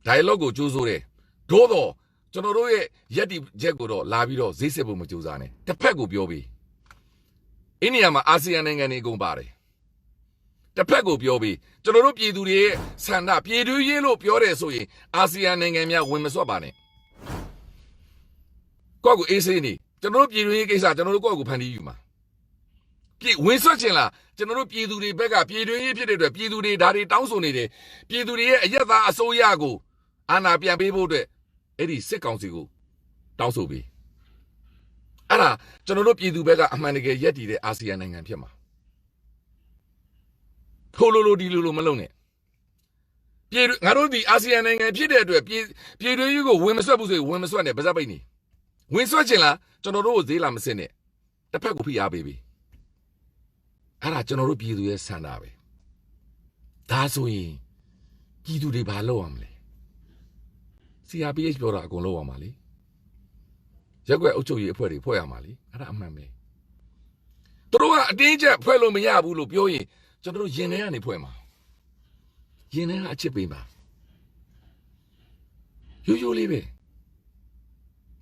dialogue ကိုကျိုးဆိုတယ်သို့တော့ကျွန်တော်တို့ရဲ့ရက်တီချက်ကိုတော့လာပြီးတော့ဈေးစစ်ဖို့မကြိုးစားနဲ့တစ်ဖက်ကိုပြောပြီးအိန္ဒိယမှာအာဆီယံနိုင်ငံတွေအကုန်ပါတယ်တစ်ဖက်ကိုပြောပြီးကျွန်တော်တို့ပြည်သူတွေရဲ့ဆန္ဒပြည်သူရေးလို့ပြောတယ်ဆိုရင်အာဆီယံနိုင်ငံများဝင်မစွက်ပါနဲ့ကိုယ့်ကိုအေးဆေးနေကျွန်တော်တို့ပြည်သူရေးကိစ္စကျွန်တော်တို့ကိုယ့်ကိုဖန်တီးယူမှာပြည်ဝင်စွက်ချင်လားကျွန်တော်တို့ပြည်သူတွေဘက်ကပြည်သူရေးဖြစ်တဲ့အတွက်ပြည်သူတွေဒါတွေတောင်းဆိုနေတယ်ပြည်သူတွေရဲ့အယက်သားအစိုးရကိုအာဏာပြန်ပေးဖို့အတွက်အဲ့ဒီစစ်ကောင်စီကိုတောင်းဆိုပြီးအဲ့ဒါကျွန်တော်တို့ပြည်သူဘက်ကအမှန်တကယ်ရက်တည်တဲ့အာဆီယံနိုင်ငံဖြစ်မှာထိုလိုလိုဒီလိုလိုမလုပ်နဲ့ပြည်ငါတို့ဒီအာဆီယံနိုင်ငံဖြစ်တဲ့အတွက်ပြည်တွင်းရေးကိုဝင်မဆွတ်ဘူးဆိုရင်ဝင်မဆွတ်နဲ့ဗဇက်ပိတ်နေဝင်ဆွတ်ချင်လားကျွန်တော်တို့ကိုဈေးလာမစစ်နဲ့တစ်ဖက်ကိုဖိအားပေးပြီအဲ့ဒါကျွန်တော်တို့ပြည်သူရဲ့ဆန္ဒပဲဒါဆိုရင်ပြည်သူတွေဘာလုပ်ရမလဲ CRPH ပြောတာအကုန်လုပ်ရမှာလေရက်ွက်အုပ်ချုပ်ရေးအဖွဲ့တွေဖွဲ့ရမှာလေအဲ့ဒါအမှန်ပဲသူတို့ကအတင်းကျပ်ဖွဲ့လို့မရဘူးလို့ပြောရင်ကျွန်တော်တို့ရင်ထဲကနေဖွဲ့မှာရင်ထဲကအချစ်ပေးမှာရိုးရိုးလေးပဲ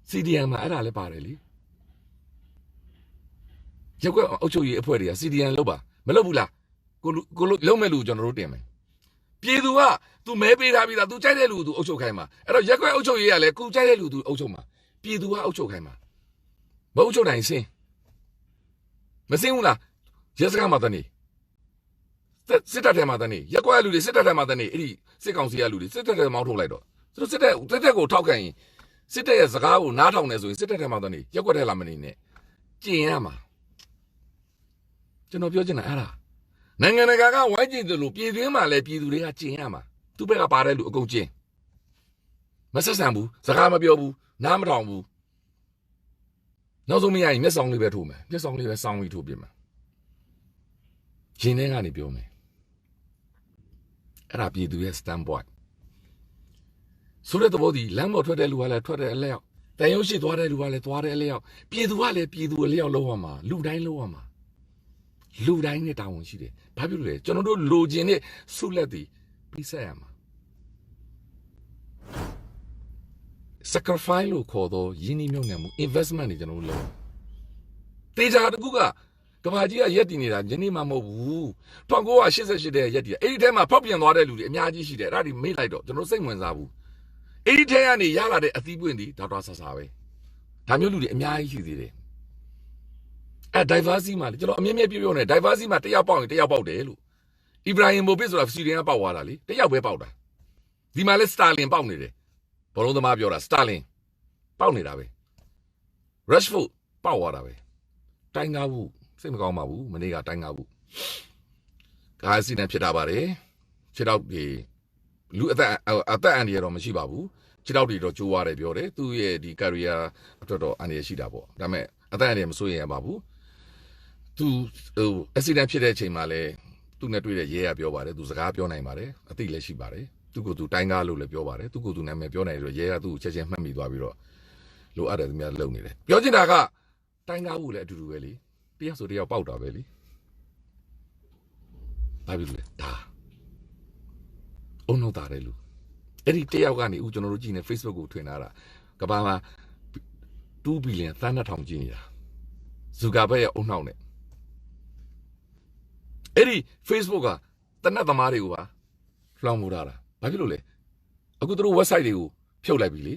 CDN မှာအဲ့ဒါလည်းပါတယ်လေရက်ွက်အုပ်ချုပ်ရေးအဖွဲ့တွေက CDN လုပ်ပါမလုပ်ဘူးလားကိုလုံးမဲ့လူကျွန်တော်တို့တင်မယ်ပြည်သူက तू မဲပေးထားပြီးသား तू ကြိုက်တဲ့လူ तू အုပ်ချုပ်ခိုင်းမှာအဲ့တော့ရက်ွက်အုပ်ချုပ်ရေးကလည်းကိုကြိုက်တဲ့လူ तू အုပ်ချုပ်မှာပြည်သူကအုပ်ချုပ်ခိုင်းမှာမအုပ်ချုပ်နိုင်စင်းမစင်းဘူးလားရက်စကားမှာတနေစစ်တပ်ထဲမှာတနေရက်ွက်လူတွေစစ်တပ်ထဲမှာတနေအဲ့ဒီစစ်ကောင်စီကလူတွေစစ်တပ်ထဲမောင်းထုတ်လိုက်တော့သူတို့စစ်တပ်ကိုထောက်ခံရင်စစ်တပ်ရဲ့စကားကိုနားထောင်နေဆိုရင်စစ်တပ်ထဲမှာတနေရက်ွက်ထဲလာမနေနဲ့ကျင်ရမှာကျွန်တော်ပြောချင်တာအဲ့ဒါနိုင်ငံတကာကဝိုင်းကျင်တယ်လို့ပြည်တွင်းမှာလည်းပြည်သူတွေကကျင်ရမှာသူ့ဘက်ကပါတဲ့လူအကုန်ကျင်မဆက်ဆံဘူးစကားမပြောဘူးနားမထောင်ဘူးနောက်ဆုံးမရရင်မျက်စောင်းလေးပဲထိုးမယ်မျက်စောင်းလေးပဲစောင်းပြီးထိုးပြမယ်ရင်ထဲကနေပြောမယ်အဲ့ဒါပြည်သူရဲ့ standpoint ဆိုတဲ့သဘောဒီလမ်းပေါ်ထွက်တဲ့လူကလည်းထွက်တဲ့အလျောက်但有些多的路啊嘞，多的了，别多啊嘞，别多了路啊嘛，路တိုင်း路啊嘛，路တိုင်းနဲ့တာဝန်ရှိတယ်။ဘာဖြစ်လို့လဲကျွန်တော်တို့လိုချင်တဲ့ဆုလက်တွေပြီးဆက်ရမှာ sacrifice လို့ခေါ်တော့ယင်းနှိမ့်မြုပ်နှံမှု investment တွေကျွန်တော်တို့လုပ်တေချာတကူကကဘာကြီးကရက်တည်နေတာယင်းနှိမ့်မှမဟုတ်ဘူး1988တဲ့ရက်တည်အဲ့ဒီထဲမှာဖောက်ပြန်သွားတဲ့လူတွေအများကြီးရှိတယ်အဲ့ဒါတွေမေ့လိုက်တော့ကျွန်တော်စိတ်ဝင်စားဘူးအဲ့ဒီထဲကနေရလာတဲ့အသီးပွင့်တွေဒေါက်တာဆဆာပဲဒါမျိုးလူတွေအများကြီးရှိသေးတယ်အဲ့ diversity မှာလေကျွန်တော်အမြဲမြဲပြောနေ diversity မှာတယောက်ပေါက်ရင်တယောက်ပေါက်တယ်လို့အီဗရာဟင်မိုဗစ်ဆိုတာစီရီယန်ကပေါက်သွားတာလေတယောက်ပဲပေါက်တာဒီမှာလဲစတာလင်ပေါက်နေတယ်ဘောလုံးသမားပြောတာစတာလင်ပေါက်နေတာပဲ Rashford ပေါက်သွားတာပဲတိုင်းကားဘူးစိတ်မကောင်းပါဘူးမနေ့ကတိုင်းကားဘူးကားစီးနေဖြစ်တာပါတယ်ခြေတော့ဒီလူအသက်အန္တရာယ်တော့မရှိပါဘူးခြေတော့တွေတော့ကျိုးသွားတယ်ပြောတယ်သူ့ရဲ့ဒီ career အတွက်တော့အန္တရာယ်ရှိတာပေါ့ဒါပေမဲ့အသက်အန္တရာယ်မစိုးရိမ်ရပါဘူးသူaccident ဖြစ်တဲ့အချိန်မှာလဲသူနဲ့တွေ့တဲ့ရဲကပြောပါတယ်သူစကားပြောနိုင်ပါတယ်အသိလည်းရှိပါတယ်သူကသူတိုင်းကားလို့လည်းပြောပါတယ်သူကသူနာမည်ပြောနိုင်လို့ရဲကသူ့ကိုချက်ချင်းမှတ်မိသွားပြီးတော့လိုအပ်တယ်သူများလုံနေတယ်ပြောချင်တာကတိုင်းကားဘူးလည်းအတူတူပဲလေတယောက်ဆိုတယောက်ပေါက်တာပဲလေဘာဖြစ်လဲဒါအုံနောက်တာတယ်လူအဲ့ဒီတယောက်ကနေဦးကျွန်တော်တို့ကြည့်နေ Facebook ကိုထွင်လာတာကဘာမှာ2ဘီလီယံသန်း2000ကြည့်နေတာဇူကာဘက်ရဲ့အုံနောက်နဲ့အဲ့ဒီ Facebook ကတနတ်သမားတွေကိုပါလှောင်မှုထားတာဘာဖြစ်လို့လဲအခုတို့ website တွေကိုဖြုတ်လိုက်ပြီလေ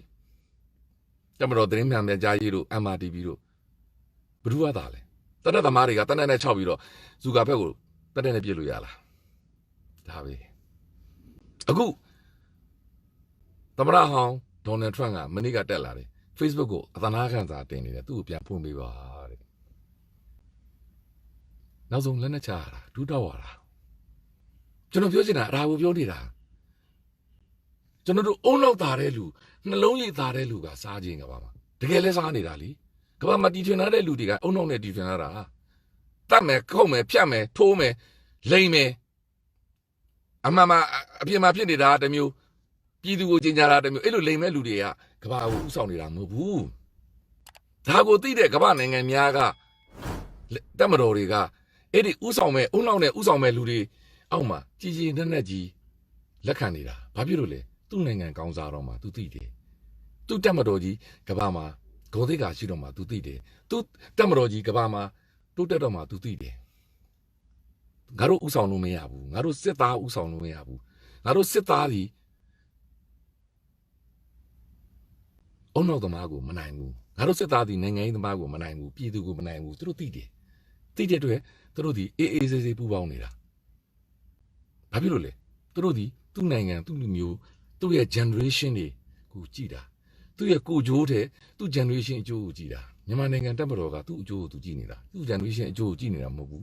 တမတော်သတင်းမှန်ပြန်ကြားရေးတို့ MRTV တို့ဘယ်သူကသာလဲတနတ်သမားတွေကတနတ်နဲ့6ပြီးတော့ဇူကာဘက်ကိုတနတ်နဲ့ပြစ်လို့ရလားဒါပဲအခုသမရဟောင်းဒေါ်နယ်ထရန့်ကမနေ့ကတက်လာတယ် Facebook ကိုအသနာခံစာတင်နေတယ်သူ့ကိုပြန်ဖွင့်ပေးပါတဲ့နောက်ဆုံးလက်နဲ့ချရတာဒူးတော့ရတာကျွန်တော်ပြောချင်တာအရာကိုပြောနေတာကျွန်တော်တို့အုံလောက်သားတဲ့လူနှလုံးရည်သားတဲ့လူကစားခြင်းကပါမှာတကယ်လဲစားနေတာလေကဘာမတီထွင်ထားတဲ့လူတွေကအုံနောက်နဲ့တီထွင်ထားတာတတ်မယ်ခုတ်မယ်ဖြတ်မယ်ထိုးမယ်လိမ့်မယ်အမှန်မှအပြင်မှာဖြစ်နေတာတမျိုးပြည်သူကိုကျင်ညာတာတမျိုးအဲ့လိုလိမ့်မဲ့လူတွေကကဘာကိုဥဆောင်နေတာမဟုတ်ဘူးဒါကိုသိတဲ့ကဘာနိုင်ငံများကတက်မတော်တွေကအဲ့ဒီဥဆောင်မဲ့အုံနောက်နဲ့ဥဆောင်မဲ့လူတွေအောက်မှာကြီးကြီးနက်နက်ကြီးလက်ခံနေတာဘာဖြစ်လို့လဲသူ့နိုင်ငံကောင်းစားတော့မှသူသိတယ်သူ့တက်မတော်ကြီးကဘာမှာဂုံသိက္ခာရှိတော့မှသူသိတယ်သူ့တက်မတော်ကြီးကဘာမှာတိုးတက်တော့မှသူသိတယ်ငါတို့ဥဆောင်လို့မရဘူးငါတို့စစ်သားဥဆောင်လို့မရဘူးငါတို့စစ်သားဒီအုံနောက်သမားကိုမနိုင်ဘူးငါတို့စစ်သားဒီနိုင်ငံရေးသမားကိုမနိုင်ဘူးပြည်သူကိုမနိုင်ဘူးသူတို့သိတယ်သိတဲ့အတွက်သူတို့ဒီအေးအေးဆေးဆေးပူပေါင်းနေတာဘာဖြစ်လို့လဲသူတို့ဒီသူ့နိုင်ငံသူ့လူမျိုးသူ့ရဲ့ generation တွေကိုကြည်တာသူ့ရဲ့ကိုကြိုးတဲ့သူ့ generation အကျိုးကိုကြည်တာမြန်မာနိုင်ငံတပ်မတော်ကသူ့အကျိုးကိုသူကြည်နေတာသူ့ generation အကျိုးကိုကြည်နေတာမဟုတ်ဘူး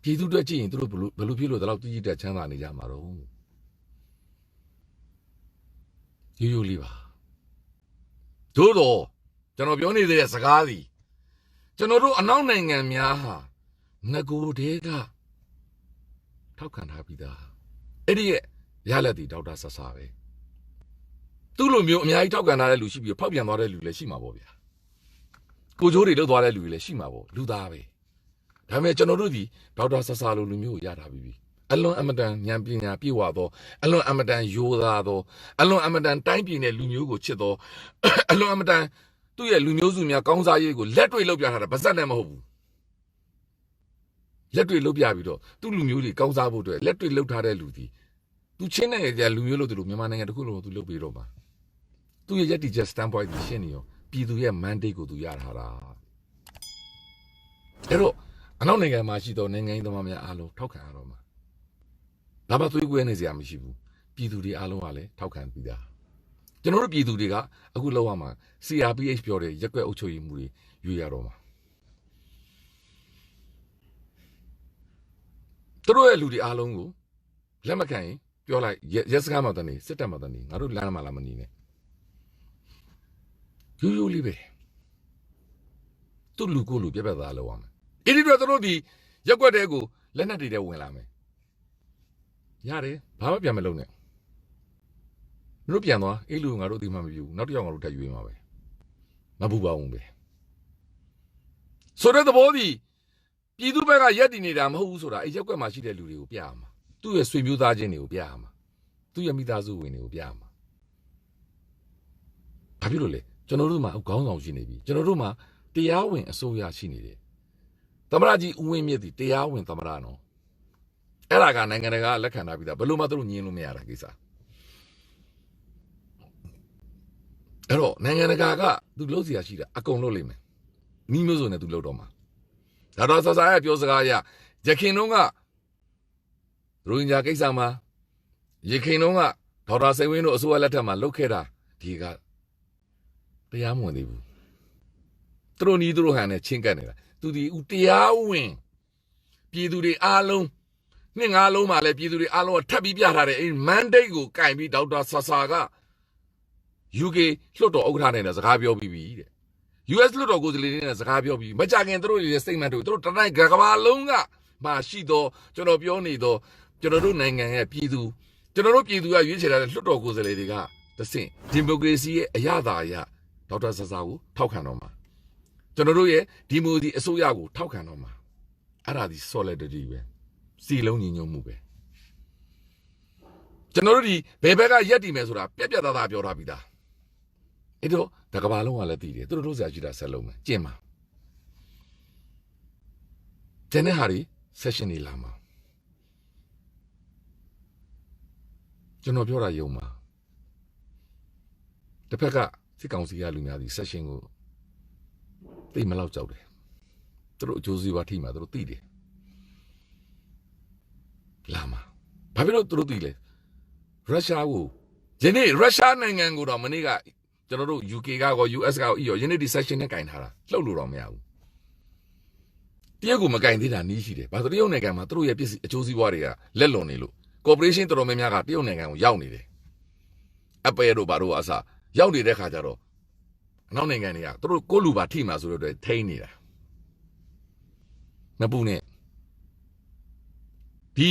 ပြည်သူတွေကြည့်ရင်သူတို့ဘယ်လိုဖြစ်လို့ဒီလောက်တည်ကြည်တဲ့ချမ်းသာနေကြမှာတော့ရိုးရိုးလေးပါတို့တော့ကျွန်တော်ပြောနေတဲ့စကားစီကျွန်တော်တို့အနောက်နိုင်ငံများဟာငကိုတဲကထောက်ခံထားပြီးသားအဲ့ဒီရဲ့ရလက်တီဒေါက်တာဆဆာပဲသူ့လိုမျိုးအများကြီးထောက်ခံထားတဲ့လူရှိပြီးဖောက်ပြန်သွားတဲ့လူလည်းရှိမှာပေါ့ဗျာကိုချိုးတွေလှုပ်သွားတဲ့လူတွေလည်းရှိမှာပေါ့လူသားပဲဒါပေမဲ့ကျွန်တော်တို့ဒီဒေါက်တာဆဆာလိုလူမျိုးကိုရထားပြီးအလွန်အမတန်ဉာဏ်ပညာပြည့်ဝသောအလွန်အမတန်ရိုးသားသောအလွန်အမတန်တိုင်းပြည်နဲ့လူမျိုးကိုချစ်သောအလွန်အမတန်သူ့ရဲ့လူမျိုးစုများကောင်းစားရေးကိုလက်တွေ့လုပ်ပြထားတာဗစက်နဲ့မဟုတ်ဘူးလက်တွေ့လုပ်ပြပြီးတော့သူ့လူမျိုးတွေကောင်းစားဖို့အတွက်လက်တွေ့လုပ်ထားတဲ့လူဒီသူချင်းတဲ့လူမျိုးလို့သူတို့မြန်မာနိုင်ငံတခုလုံးသူလုပ်ပြီးတော့မှာသူ့ရဲ့ယက်တီချက် standpoint ကိုရှင်းနေရောပြည်သူရဲ့ mandate ကိုသူရထားတာအဲ့တော့အနောက်နိုင်ငံမှာရှိသောနိုင်ငံရေးသမားများအားလုံးထောက်ခံရတော့မှာဒါမှသွေးကွဲနေစရာမရှိဘူးပြည်သူတွေအားလုံးကလည်းထောက်ခံပြီးသားကျွန်တော်တို့ပြည်သူတွေကအခုလောက်ရမှာ CRPH ပြောတဲ့ရက်ွက်အုပ်ချုပ်ရေးမှုတွေရွေးရတော့မှာသူတို့ရဲ့လူတွေအားလုံးကိုလက်မခံရင်ပြောလိုက်ရက်စကားမှတည်းစစ်တပ်မှတည်းငါတို့လမ်းမှာလာမနေနဲ့ရိုးရိုးလေးပဲသူ့လူကိုလူပြက်ပြက်သားလောက်ရမယ်အဲ့ဒီတော့သူတို့ဒီရက်ွက်တဲ့ကိုလက်နက်တွေထဲဝင်လာမယ်ရတယ်ဘာမှပြန်မလုပ်နဲ့ တို့ပြန်သွားအဲ့လိုငါတို့ဒီမှမပြဘူးနောက်တစ်ယောက်ငါတို့ထပ်ရွေးမှာပဲမပူပါဘူးပဲဆိုတဲ့သဘောဒီပြည်သူဘက်ကရက်တည်နေတာမဟုတ်ဘူးဆိုတာအဲ့ရက်ကွက်မှာရှိတဲ့လူတွေကိုပြရမှာသူ့ရဲ့ဆွေမျိုးသားချင်းတွေကိုပြရမှာသူ့ရဲ့မိသားစုဝင်တွေကိုပြရမှာဘာဖြစ်လို့လဲကျွန်တော်တို့မှာခေါင်းဆောင်ရှိနေပြီကျွန်တော်တို့မှာတရားဝင်အစိုးရရှိနေတယ်သမရကြီးဦးဝင်းမြင့်ဒီတရားဝင်သမရနော်အဲ့ဒါကနိုင်ငံတကာလက်ခံထားပြီးသားဘယ်လိုမှသူတို့ညင်းလို့မရတာကိစ္စအဲ့တော့နိုင်ငံတကာကသူလုပ်စီရရှိတာအကုန်လုပ်လိမ့်မယ်နီးမျိုးစုံနဲ့သူလုပ်တော့မှာဒါတော့ဆဆာရဲ့ပြောစကားအရရခင်တုန်းကရိုဟင်ဂျာကိစ္စမှာရခင်တုန်းကဒေါက်တာစိန်ဝင်းတို့အစိုးရလက်ထက်မှာလုပ်ခဲ့တာဒီကတရားမဝင်သေးဘူးသူတို့နီးသူတို့ဟန်နဲ့ချင်းကပ်နေတာသူဒီဦးတရားဝင်ပြည်သူတွေအားလုံးနှစ်ငါးလုံးမှာလည်းပြည်သူတွေအားလုံးကထပ်ပြီးပြထားတယ်အဲ့ mandate ကိုကင်ပြီးဒေါက်တာဆဆာက UK လွှတ်တော်ဥက္ကဋ္ဌနဲ့စကားပြောပြီးပြီတဲ့ US လွှတ်တော်ကိုယ်စားလှယ်တွေနဲ့စကားပြောပြီးမကြခင်သူတို့ရဲ့ statement တို့သူတို့တတိုင်းကဘာလုံးကမှရှိတော့ကျွန်တော်ပြောနေတော့ကျွန်တော်တို့နိုင်ငံရဲ့ပြည်သူကျွန်တော်တို့ပြည်သူကရွေးချယ်ထားတဲ့လွှတ်တော်ကိုယ်စားလှယ်တွေကတဆင့်ဒီမိုကရေစီရဲ့အရသာအရဒေါက်တာဆဆာကိုထောက်ခံတော့မှာကျွန်တော်တို့ရဲ့ဒီမိုကရေစီအစိုးရကိုထောက်ခံတော့မှာအဲ့ဒါဒီ solidarity ပဲစီလုံးညီညွတ်မှုပဲကျွန်တော်တို့ဒီဘယ်ဘက်ကရက်တည်မယ်ဆိုတာပြက်ပြက်သားသားပြောထားပြီးသားအဲ့တော့တကဘာလုံးကလည်းတည်တယ်သူတို့ဆရာရှိတာဆက်လုံးမယ်ကျင့်ပါကျန်တဲ့ဟာတွေ session တွေလာမှာကျွန်တော်ပြောတာယုံပါတစ်ဖက်ကစစ်ကောင်စီကလူများဒီ session ကိုသိမလောက်ကြောက်တယ်သူတို့အကျိုးစီးပွားထိမှာသူတို့သိတယ်လာမှာဘာဖြစ်လို့သူတို့သိလဲရုရှားကိုယနေ့ရုရှားနိုင်ငံကိုတော့မနေ့ကကျွန်တော်တို့ UK ကကော US ကကောယနေ့ဒီ session နဲ့ကင်ထားတာလှုပ်လို့တော့မရဘူးတရုတ်ကိုမကင်သေးတာနီးရှိတယ်ဘာလို့တရုတ်နိုင်ငံမှာသူတို့ရဲ့ပစ္စည်းအကျိုးစီးပွားတွေကလက်လွန်နေလို့ corporation တော်တော်များများကတရုတ်နိုင်ငံကိုရောက်နေတယ်အပယ်တို့ဘာတို့အစားရောက်နေတဲ့ခါကျတော့အနောက်နိုင်ငံတွေကသူတို့ကိုလူပါထိမှာဆိုတော့ထိန်းနေတာမပူနဲ့ဒီ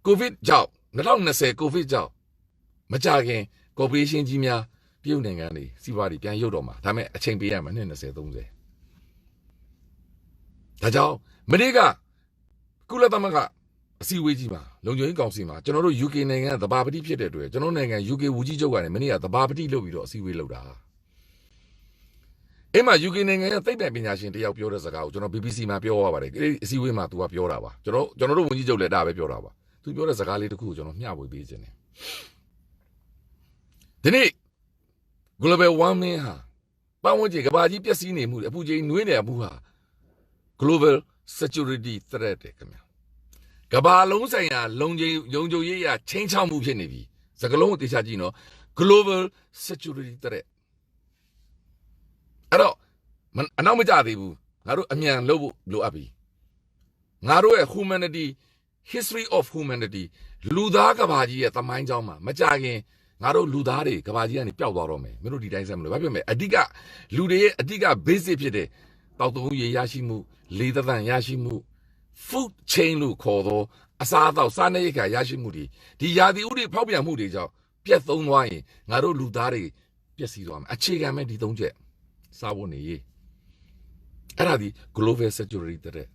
ကိုဗစ်ကြောင့်2020ကိုဗစ်ကြောင့်မကြခင် corporation ကြီးများတရုတ်နိုင်ငံတွေစီးပွားတွေပြန်ရုပ်တော့မှာဒါပေမဲ့အချိန်ပေးရမှာ20 30ဒါကြောင့်မနေ့ကကုလသမဂ္ဂအစည်းအဝေးကြီးမှာလုံခြုံရေးကောင်စီမှာကျွန်တော်တို့ UK နိုင်ငံသဘာပတိဖြစ်တဲ့အတွက်ကျွန်တော်နိုင်ငံ UK ဝူကြီးချုပ်ကနေမနေ့ကသဘာပတိလုပ်ပြီးတော့အစည်းအဝေးလုပ်တာအဲ့မှာ UK နိုင်ငံရဲ့သိပ္ပံပညာရှင်တယောက်ပြောတဲ့စကားကိုကျွန်တော် BBC မှာပြောရပါတယ်အဲ့ဒီအစည်းအဝေးမှာသူကပြောတာပါကျွန်တော်တို့ဝူကြီးချုပ်လည်းဒါပဲပြောတာပါသူပြောတဲ့စကားလေးတစ်ခုကိုကျွန်တော်မျှဝေပေးခြင်းတယ်ဒီနေ့ global warming ဟာပတ်ဝန်းကျင်ကမ္ဘာကြီးပျက်စီးနေမှုအပူချိန်နွေးနေမှုဟာ global security threat တဲ့ခင်ဗျာကမ္ဘာလုံးဆိုင်ရာလုံခြုံရေးရချင်းချောက်မှုဖြစ်နေပြီစကလုံးကိုတေချာကြည့်နော် global security threat အဲ့တော့အနောက်မကြသေးဘူးငါတို့အမြန်လုပ်ဖို့လိုအပ်ပြီငါတို့ရဲ့ humanity history of humanity လူသားကဘာကြီးရဲ့သမိုင်းကြောင်းမှာမကြခင်ငါတို့လူသားတွေကဘာကြီးကနေပျောက်သွားတော့မယ်မင်းတို့ဒီတိုင်းဆက်မလို့ဘာဖြစ်မလဲအဓိကလူတွေရဲ့အဓိက basic ဖြစ်တဲ့တောက်သုံးရေရရှိမှုလေသန့်ရရှိမှု food chain လို့ခေါ်သောအစားအသောက်စားနပ်ရိက္ခာရရှိမှုဒီရာသီဥတုဖောက်ပြန်မှုတွေကြောင့်ပြတ်သုံးသွားရင်ငါတို့လူသားတွေပျက်စီးသွားမယ်အခြေခံမဲ့ဒီ၃ချက်စားဖို့နေရေးအဲ့ဒါဒီ global security တဲ့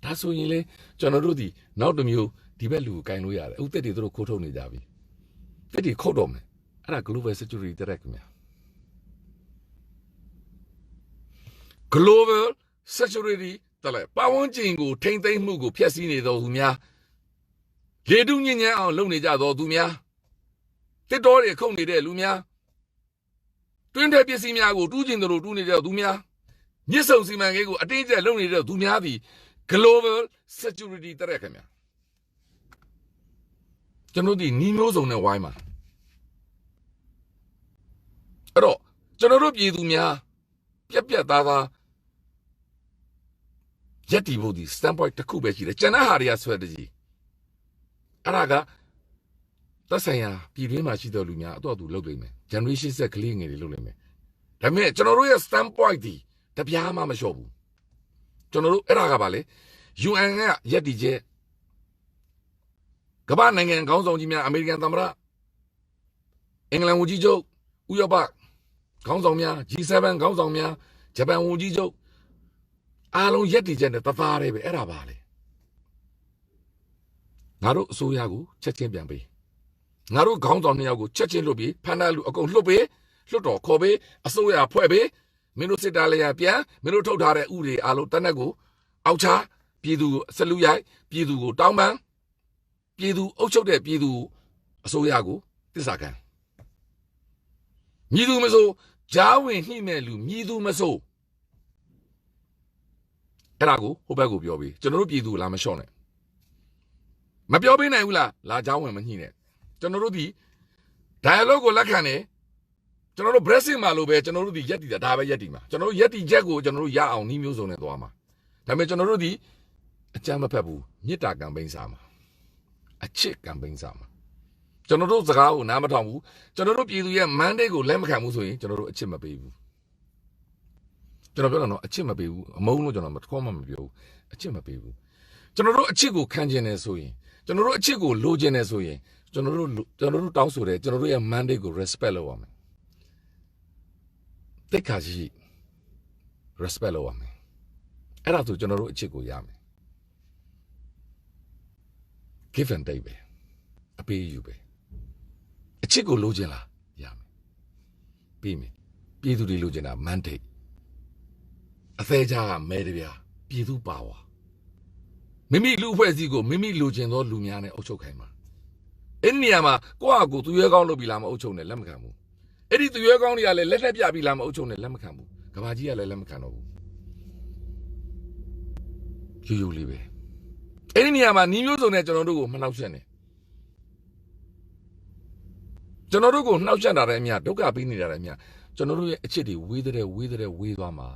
ဒါဆိုရင်လေကျွန်တော်တို့ဒီနောက်တစ်မျိုးဒီဘက်လူကိုကင်လို့ရတယ်ဥသက်တွေသူတို့ခိုးထုတ်နေကြပြီတက်ဒီခုတ်တော့မယ်အဲ့ဒါ global security တဲ့ခင်ဗျာ global security တဲ့ပတ်ဝန်းကျင်ကိုထိမ့်သိမ်းမှုကိုဖျက်ဆီးနေတော်သူများလေတုညဉ့်ညံ့အောင်လုပ်နေကြတော်သူများတစ်တော်တွေခုတ်နေတဲ့လူများတွင်းထဲပစ္စည်းများကိုတူးကျင်တို့တူးနေတဲ့သူများမြစ်ဆုံစီမံကိန်းကိုအတင်းကျပ်လုပ်နေတဲ့သူများသည် global security တဲ့ခင်ဗျာကျွန်တော်ဒီနီးမျိုးစုံနဲ့ဝိုင်းမှာအဲ့တော့ကျွန်တော်တို့ပြည်သူများပြက်သားရက်တီဖို့ဒီ standpoint တစ်ခုပဲရှိတယ်ကျန်တဲ့ဟာတွေက strategy အဲ့ဒါကသက်ဆိုင်ရာပြည်တွင်းမှာရှိတဲ့လူများအတော့သူလုပ်နိုင်မယ် generation set ကလေးငယ်တွေလုပ်နိုင်မယ်ဒါပေမဲ့ကျွန်တော်တို့ရဲ့ standpoint ဒီတပြားမှမလျှော့ဘူးကျွန်တော်တို့အဲ့ဒါကပါလေ UN ကရက်တီချက်ကမ္ဘာနိုင်ငံခေါင်းဆောင်ကြီးများအမေရိကန်သမ္မတ အင်္ဂလန်ဝန်ကြီးချုပ်ဥရောပခေါင်းဆောင်များ G7 ခေါင်းဆောင်များဂျပန်ဝန်ကြီးချုပ်အားလုံးရက်တည်ချက်နဲ့တသားတည်းပဲအဲ့ဒါပါလေငါတို့အစိုးရကိုချက်ချင်းပြန်ပေးငါတို့ခေါင်းဆောင်နှစ်ယောက်ကိုချက်ချင်းလွတ်ပြီးဖန်တာလူအကုန်လွတ်ပေးလွတ်တော်ခေါ်ပေးအစိုးရဖွဲ့ပေးမင်းတို့စစ်သားလေးရပြန်မင်းတို့ထုတ်ထားတဲ့ဥတွေအားလုံးတနက်ကိုအောက်ချပြည်သူကိုဆလူရိုက်ပြည်သူကိုတောင်းပန်ပြည်သူအုပ်ချုပ်တဲ့ပြည်သူအစိုးရကိုတစ္ဆာခံမြည်သူမဆိုဂျားဝင်နှိမ့်မဲ့လူမြည်သူမဆိုအဲ့ဒါကိုဟိုဘက်ကိုပြောပြီးကျွန်တော်တို့ပြည်သူလာမလျှော့နဲ့မပြောပေးနိုင်ဘူးလားလာဂျားဝင်မညှိနဲ့ကျွန်တော်တို့ဒီ dialogue ကိုလက်ခံတယ်ကျွန်တော်တို့ Brexit မှာလို့ပဲကျွန်တော်တို့ဒီရက်တီတာဒါပဲရက်တီမှာကျွန်တော်တို့ရက်တီချက်ကိုကျွန်တော်တို့ရအောင်နှီးမျိုးစုံနဲ့သွားမှာဒါပေမဲ့ကျွန်တော်တို့ဒီအကြမ်းမဖက်ဘူးမြစ်တာကမ်ပိန်းစားမှာအချစ်ကမ်ပိန်းစားမှာကျွန်တော်တို့စကားကိုနားမထောင်ဘူးကျွန်တော်တို့ပြည်သူရဲ့ mandate ကိုလက်မခံဘူးဆိုရင်ကျွန်တော်တို့အချစ်မပေးဘူးကျွန်တော်ပြောတာတော့အချစ်မပေးဘူးအမုန်းလို့ကျွန်တော်မတခေါမှမပြောဘူးအချစ်မပေးဘူးကျွန်တော်တို့အချစ်ကိုခံကျင်နေဆိုရင်ကျွန်တော်တို့အချစ်ကိုလိုချင်နေဆိုရင်ကျွန်တော်တို့တောင်းဆိုတယ်ကျွန်တော်တို့ရဲ့ mandate ကို respect လုပ်ရမယ်တိတ်ခါရှိ respect လုပ်ရမယ်အဲ့ဒါဆိုကျွန်တော်တို့အချစ်ကိုရမယ် give and take ပဲအပေးယူပဲအချစ်ကိုလိုချင်လားရမယ်ပြီးမယ်ပြည်သူတွေလိုချင်တာ mandate အသေးချာကမဲတပြားပြည်သူပါဝါမိမိလူအဖွဲ့အစည်းကိုမိမိလိုချင်သောလူများနဲ့အုပ်ချုပ်ခိုင်းမှာအဲ့ဒီနေရာမှာကိုယ့်အကူသူရဲကောင်းလုပ်ပြီးလာမအုပ်ချုပ်နဲ့လက်မခံဘူးအဲ့ဒီသူရဲကောင်းတွေကလည်းလက်ထက်ပြပြီးလာမအုပ်ချုပ်နဲ့လက်မခံဘူးကဘာကြီးကလည်းလက်မခံတော့ဘူးယူလေးပဲအဲ့ဒီနေရာမှာညီမျိုးစုံနဲ့ကျွန်တော်တို့ကိုမနှောက်ယှက်နဲ့ကျွန်တော်တို့ကိုနှောက်ယှက်တာတဲ့အမြဒုက္ခပေးနေတာတဲ့အမြကျွန်တော်တို့ရဲ့အချစ်တွေဝေးတဲ့သွားမှာ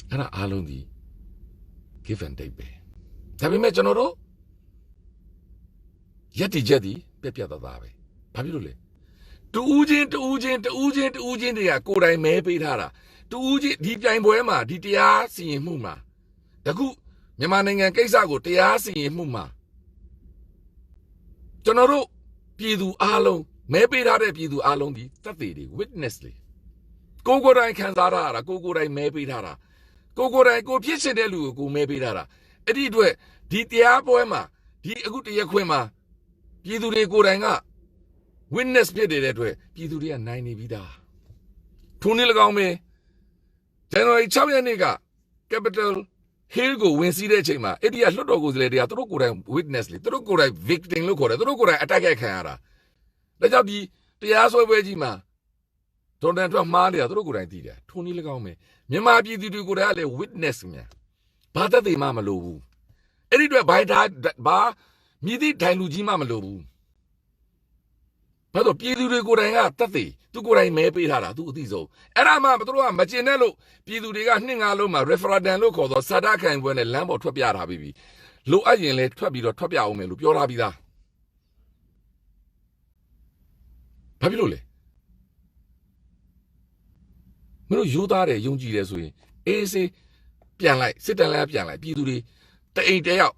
အဲ့ဒါအားလုံးဒီ give and take ပဲဒါပေမဲ့ကျွန်တော်တို့ရက်တီချက်ဒီပြတ်သားပဲဘာဖြစ်လို့လဲတူးချင်းတွေကကိုယ်တိုင်မဲပေးထားတာတူးချင်းဒီပြိုင်ပွဲမှာဒီတရားစီရင်မှုမှာတခုမြန်မာနိုင်ငံကိစ္စကိုတရားစီရင်မှုမှာကျွန်တော်တို့ပြည်သူအားလုံးမဲပေးထားတဲ့ပြည်သူအားလုံးဒီသက်သေတွေ witness လေကိုယ်တိုင်ခံစားရတာကိုယ်တိုင်မဲပေးထားတာကိုယ်တိုင်ကိုဖြစ်ရှင်တဲ့လူကိုမဲပေးထားတာအဲ့ဒီအတွက်ဒီတရားပွဲမှာဒီအခုတရားခွင်မှာပြည်သူတွေကိုယ်တိုင်က witness ဖြစ်နေတဲ့အတွက်ပြည်သူတွေကနိုင်နေပြီးသားထိုနည်း၎င်းပဲ January 6 ရက်နေ့က Capital Hill ကိုဝင်စီးတဲ့အချိန်မှာအဲ့ဒီကလွှတ်တော်ကိုယ်စားလှယ်တွေကသူတို့ကိုယ်တိုင် witness လေသူတို့ကိုယ်တိုင် victim လို့ခေါ်တယ်သူတို့ကိုယ်တိုင် attack ခံရတာဒါကြောင့်ဒီတရားစွဲပွဲကြီးမှာဒေါ်နယ်ထရမ့်မှားနေတာသူတို့ကိုယ်တိုင်သိတယ်ထိုနည်း၎င်းပဲမြန်မာပြည်သူတွေကိုယ်တိုင်ကလည်း witness များဘာသက်သေမှမလိုဘူးအဲ့ဒီအတွက်ဘာမြည်သည့်ဒိုင်လူကြီးမှမလိုဘူးဘာလို့ပြည်သူတွေကိုယ်တိုင်ကသက်သေသူကိုယ်တိုင်မဲပေးထားတာသူအသိဆုံးအဲ့ဒါမှသူတို့ကမကျင်တဲ့လို့ပြည်သူတွေကနှစ်ငါလုံးမှာ referendum လို့ခေါ်တော့စာတခံပွဲနဲ့လမ်းပေါ်ထွက်ပြထားပြီးလိုအပ်ရင်လည်းထွက်ပြအောင်မယ်လို့ပြောထားပြီးသားဘာဖြစ်လို့လဲမင်းတို့ယူသားတယ်ယုံကြည်တယ်ဆိုရင်အေးစေးပြန်လိုက်စစ်တမ်းလည်းပြန်လိုက်ပြည်သူတွေတအိမ်တယောက်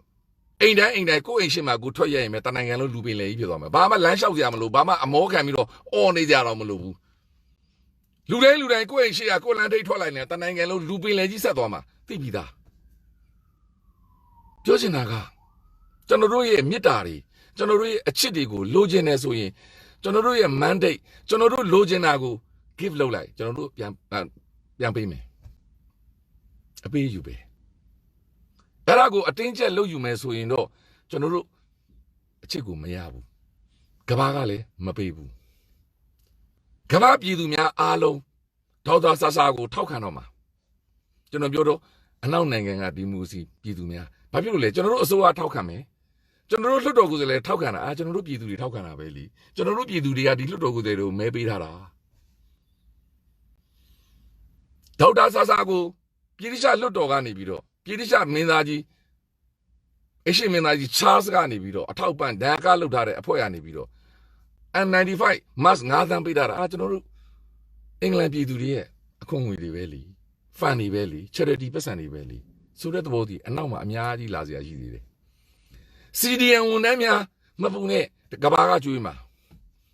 အိမ်တိုင်းကိုယ့်အိမ်ရှိမှကိုထွက်ရရင်ပဲတနိုင်ငံလုံးလူပင်လေကြီးဖြစ်သွားမယ်ဘာမှလမ်းလျှောက်စရာမလိုဘာမှအမောခံပြီးတော့အော်နေကြတော့မလိုဘူးလူတိုင်းကိုယ့်အိမ်ရှိရကိုယ့်လမ်းထိပ်ထွက်လိုက်နေတနိုင်ငံလုံးလူပင်လေကြီးဆက်သွားမှာသိပြီးသားပြောချင်တာကကျွန်တော်တို့ရဲ့မေတ္တာတွေကျွန်တော်တို့ရဲ့အချစ်တွေကိုလိုချင်တယ်ဆိုရင်ကျွန်တော်တို့ရဲ့ mandate ကျွန်တော်တို့လိုချင်တာကို give လုပ်လိုက်ကျွန်တော်တို့ပြန်ပေးမယ်အပေးယူပဲအဲ့ဒါကိုအတင်းကျပ်လုပ်ယူမယ်ဆိုရင်တော့ကျွန်တော်တို့အချစ်ကိုမရဘူးကဘာကလည်းမပေးဘူးကဘာပြည်သူများအားလုံးဒေါက်တာဆာဆာကိုထောက်ခံတော့မှာကျွန်တော်ပြောတော့အနောက်နိုင်ငံကဒီမိုစီပြည်သူများဘာဖြစ်လို့လဲကျွန်တော်တို့အစိုးရထောက်ခံမယ်ကျွန်တော်တို့လွှတ်တော်ကိုယ်စားလှယ်ထောက်ခံတာကျွန်တော်တို့ပြည်သူတွေထောက်ခံတာပဲလीကျွန်တော်တို့ပြည်သူတွေကဒီလွှတ်တော်ကိုယ်စားလှယ်ကိုမဲပေးထားတာဒေါက်တာဆာဆာကိုပြည်တိကျလွှတ်တော်ကနေပြီးတော့ပြည်တိကျမင်းသားကြီးအရှိမင်းသားကြီးချားစ်ကနေပြီးတော့အထောက်ပံ့ဒဏ်ကလောက်ထားတဲ့အဖွဲ့ကနေပြီးတော့ N95 mask 9 သန်းပေးထားတာကျွန်တော်တို့အင်္ဂလန်ပြည်သူတွေရဲ့အခွင့်အရေးတွေပဲလीဖန်တွေပဲလी charity ပတ်စံတွေပဲလीဆိုတဲ့သဘောတည်းအနောက်မှာအများကြီးလာစရာရှိသေးတယ် CDN ဝန်ထမ်းများမပူနဲ့တ ကဘာကကျွေးမှာ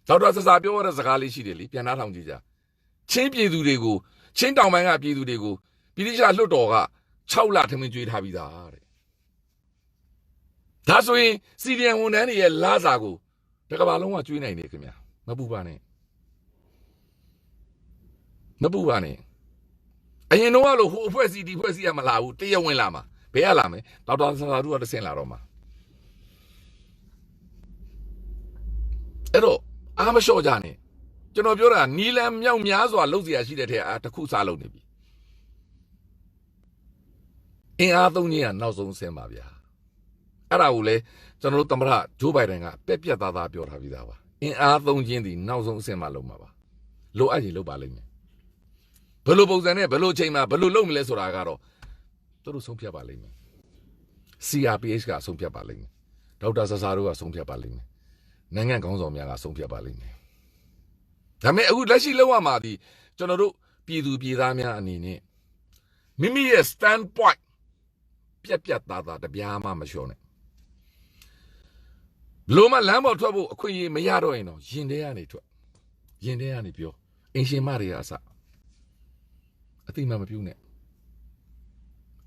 ဒေါက်တာဆဆပြောရတဲ့စကားလေးရှိတယ်လေပြန်နှားထောင်ကြည့်ကြချင်းပြည်သူတွေကိုချင်းတောင်ပိုင်းကပြည်သူတွေကိုပြည်တိကျလွတ်တော်က6လထမင်းကျွေးထားပြီးသားတဲ့ဒါဆိုရင်စီဒီအမ်ဝန်ထမ်းတွေရဲ့လစာကိုတကဘာလုံးကကျွေးနိုင်တယ်ခင်ဗျာမပူပါနဲ့မပူပါနဲ့အရင်တော့လို့ဟိုအဖွဲ့အစည်းဒီအဖွဲ့အစည်းကမလာဘူးတရဝင်လာမှာဘယ်ကလာမလဲဒေါက်တာဆဆတို့ကတဆင့်လာတော့မှာအဲ့တော့အားမလျှော့ကြနဲ့ကျွန်တော်ပြောတာနီလန်မြောက်များစွာလှုပ်เสียရှိတဲ့ထဲအားတစ်ခုစားလုံးနေပြီအင်အားသုံးခြင်းကနောက်ဆုံးဆင်းပါဗျာအဲ့ဒါကိုလေကျွန်တော်တို့သမ္မတဂျိုးဘိုင်ဒန်ကပြက်ပြက်သားသားပြောထားပြီးသားပါအင်အားသုံးခြင်းဒီနောက်ဆုံးအဆင့်မှလုံးမှာပါလိုအပ်ရင်လုပ်ပါလိမ့်မယ်ဘယ်လိုပုံစံနဲ့ဘယ်လိုချိန်မှာဘယ်လိုလုပ်မလဲဆိုတာကတော့သူတို့ဆုံးဖြတ်ပါလိမ့်မယ် CRPH ကဆုံးဖြတ်ပါလိမ့်မယ်ဒေါက်တာဆဆာတို့ကဆုံးဖြတ်ပါလိမ့်မယ်နိုင်ငံခေါင်းဆောင်များကဆုံးဖြတ်ပါလိမ့်မယ်ဒါပေမဲ့အခုလက်ရှိလောက်ရမှာဒီကျွန်တော်တို့ပြည်သူပြည်သားများအနေနဲ့မိမိရဲ့ stand point ပြက်ပြက်သားသားတပြားမှမလျှော့နဲ့လို့မလမ်းပေါ်ထွက်ဖို့အခွင့်အရေးမရတော့ရင်တော့ရင်ထဲကနေထွက်ရင်ထဲကနေပြောအင်ရှင်မတွေကအစအတိမမပြုတ်နဲ့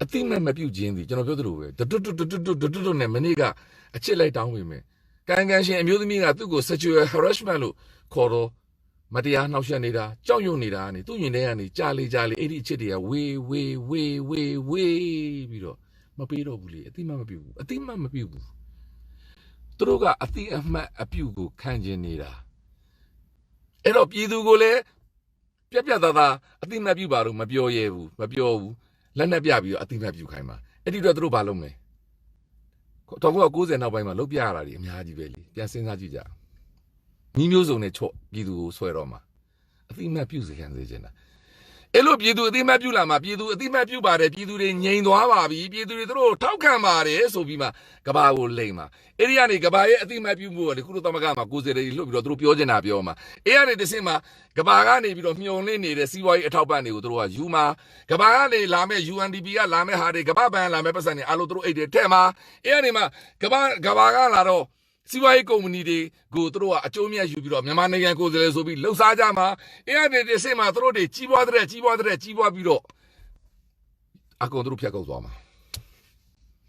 အတိမမပြုတ်ခြင်းဒီကျွန်တော်ပြောသလိုပဲတွတ်နဲ့မနေ့ကအချစ်လိုက်တောင်းပေမဲ့ကန်ရှင်အမျိုးသမီးကသူ့ကို sexual harassment လို့ခေါ်တော့မတရားနှောက်ယှက်နေတာကြောက်ရွံ့နေတာကနေသူ့ရင်ထဲကနေကြားလေအဲ့ဒီအချစ်တွေကဝေးပြီးတော့မပေးတော့ဘူးလေအတိမမပြုတ်ဘူးအတိမမပြုတ်ဘူးသူတို့ကအတိအမှတ်အပြုတ်ကိုခံကျင်နေတာအဲ့တော့ပြည်သူကိုလည်းပြက်သားသားအတိမပြုတ်ပါတော့မပြောရဲဘူးမပြောဘူးလက်နဲ့ပြပြီးတော့အတိမပြုတ်ခိုင်းမှာအဲ့ဒီတော့သူတို့ဘာလုပ်မလဲ1990နောက်ပိုင်းမှာလုတ်ပြရတာတွေအများကြီးပဲလေပြန်စဉ်းစားကြည့်ကြညီမျိုးစုံနဲ့ချော့ပြည်သူကိုဆွဲတော့မှာအတိမပြုတ်စေခံစေချင်တာအဲ့လိုပြည်သူအတိမပြုတ်လာမှာပြည်သူအတိမပြုတ်ပါတယ်ပြည်သူတွေငြိမ်သွားပါပြီပြည်သူတွေသူတို့ထောက်ခံပါတယ်ဆိုပြီးမှကဘာကိုလိမ့်မှာအဲ့ဒီကနေကဘာရဲ့အတိမပြုတ်မှုကလေခုလိုသမဂမှာကိုယ်စတွေလှုပ်ပြီးတော့သူတို့ပြောချင်တာပြောမှာအဲ့ကနေတစ်စင်းမှာကဘာကနေပြီးတော့မျောလင့်နေတဲ့စီးပွားရေးအထောက်ပံ့တွေကိုသူတို့ကယူမှာကဘာကနေလာမဲ့ UNDP ကလာမဲ့ဟာတွေကဘာဘန်လာမဲ့ပတ်စံတွေအားလုံးသူတို့အိတ်တွေထဲမှာအဲ့ကနေမှကဘာကလာတော့စီးပွားရေးကုမ္ပဏီတွေကိုသူတို့ကအကျိုးမြတ်ယူပြီးတော့မြန်မာနိုင်ငံကိုယ်စားလှယ်ဆိုပြီးလှုပ်ရှားကြမှာအဲ့ဒီတစ်စင်းမှာသူတို့တွေကြီးပွားပြီးတော့အကုန်သူတို့ဖြတ်ကုတ်သွားမှာ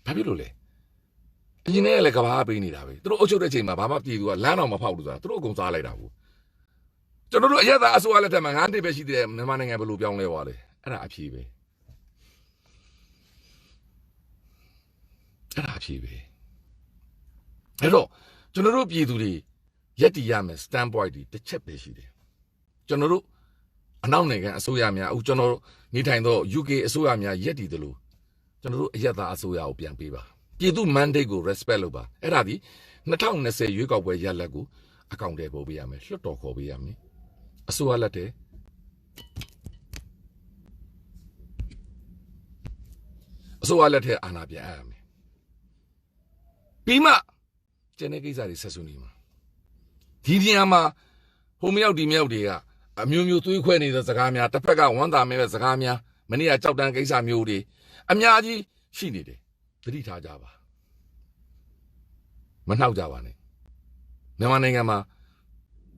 ဘာဖြစ်လို့လဲအရင်ကလည်းကဘာပေးနေတာပဲသူတို့အုပ်ချုပ်တဲ့ချိန်မှာဘာမှပြည်သူကလမ်းတော်မဖောက်လို့ဆိုတာသူတို့အကုန်စားလိုက်တာဘူးကျွန်တော်တို့အရက်သားအစိုးရလက်ထက်မှာ9နှစ်ပဲရှိသေးတယ်မြန်မာနိုင်ငံဘယ်လိုပြောင်းလဲသွားလဲအဲ့ဒါအဖြေပဲအဲ့တော့ကျွန်တော်တို့ပြည်သူတွေရက်တည်ရမယ် stand point တွေတစ်ချက်ပဲရှိတယ်ကျွန်တော်တို့အနောက်နိုင်ငံအစိုးရများအခုကျွန်တော်နေထိုင်တော့ UK အစိုးရများရက်တည်တယ်လို့ကျွန်တော်တို့အရက်သားအစိုးရကိုပြန်ပေးပါပြည်သူ mandate ကို respect လုပ်ပါအဲ့ဒါဒီ2020ရွေးကောက်ပွဲရလဒ်ကိုအကောင့်ထဲပို့ပေးရမယ်လွှတ်တော်ခေါ်ပေးရမယ်အစိုးရလက်ထဲအာဏာပြန်အပ်ရမယ်ပြီးမှကျန်တဲ့ကိစ္စတွေဆက်ဆွေးနေမှာဒီနေရာမှာဟိုမြောက်ဒီမြောက်တွေကအမျိုးမျိုးသွေးခွဲနေတဲ့စကားများတစ်ဖက်ကဝမ်းသာမဲ့စကားများမနေ့ကကြောက်တန်းကိစ္စမျိုးတွေအများကြီးရှိနေတယ်သတိထားကြပါမနှောက်ကြပါနဲ့မြန်မာနိုင်ငံမှာ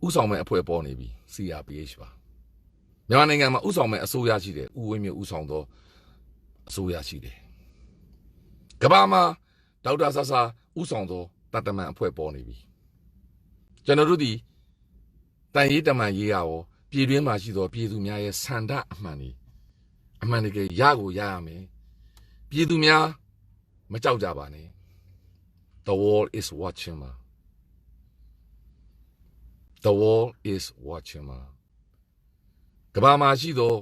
ဥဆောင်မဲ့အဖွဲ့ပေါ်နေပြီ CRPH ပါမြန်မာနိုင်ငံမှာဥဆောင်မဲ့အစိုးရရှိတယ်ဥဝင်းမျိုးဥဆောင်သောအစိုးရရှိတယ်ကမ္ဘာမှာဒေါက်တာဆဆာဥဆောင်သောတတမန်အဖွဲ့ပေါ်နေပြီကျွန်တော်တို့ဒီတန်ရေးတမန်ရေးရရောပြည်တွင်းမှာရှိသောပြည်သူများရဲ့ဆန္ဒအမှန်တကယ်ရကိုရရမယ်ပြည်သူများမကြောက်ကြပါနဲ့ The world is watching မှာ The world is watching မှာကမ္ဘာမှာရှိသော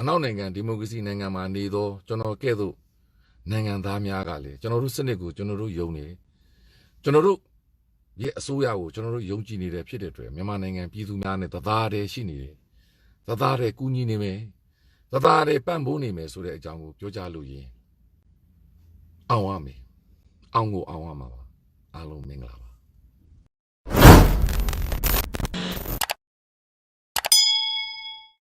အနောက်နိုင်ငံဒီမိုကရေစီနိုင်ငံမှာနေသောကျွန်တော်ကဲ့သို့နိုင်ငံသားများကလည်းကျွန်တော်တို့စနစ်ကိုကျွန်တော်တို့ယုံနေကျွန်တော်တို့ရဲ့အစိုးရကိုကျွန်တော်တို့ယုံကြည်နေတဲ့ဖြစ်တဲ့အတွက်မြန်မာနိုင်ငံပြည်သူများနဲ့သသားတည်းရှိနေတယ်သသားတည်းကူညီနေမယ်သသားတည်းပံ့ပိုးနေမယ်ဆိုတဲ့အကြောင်းကိုပြောကြလို့ရင်အောင်ရမယ်အောင်ကိုအောင်ရမှာပါအားလုံးမင်္ဂလာပါ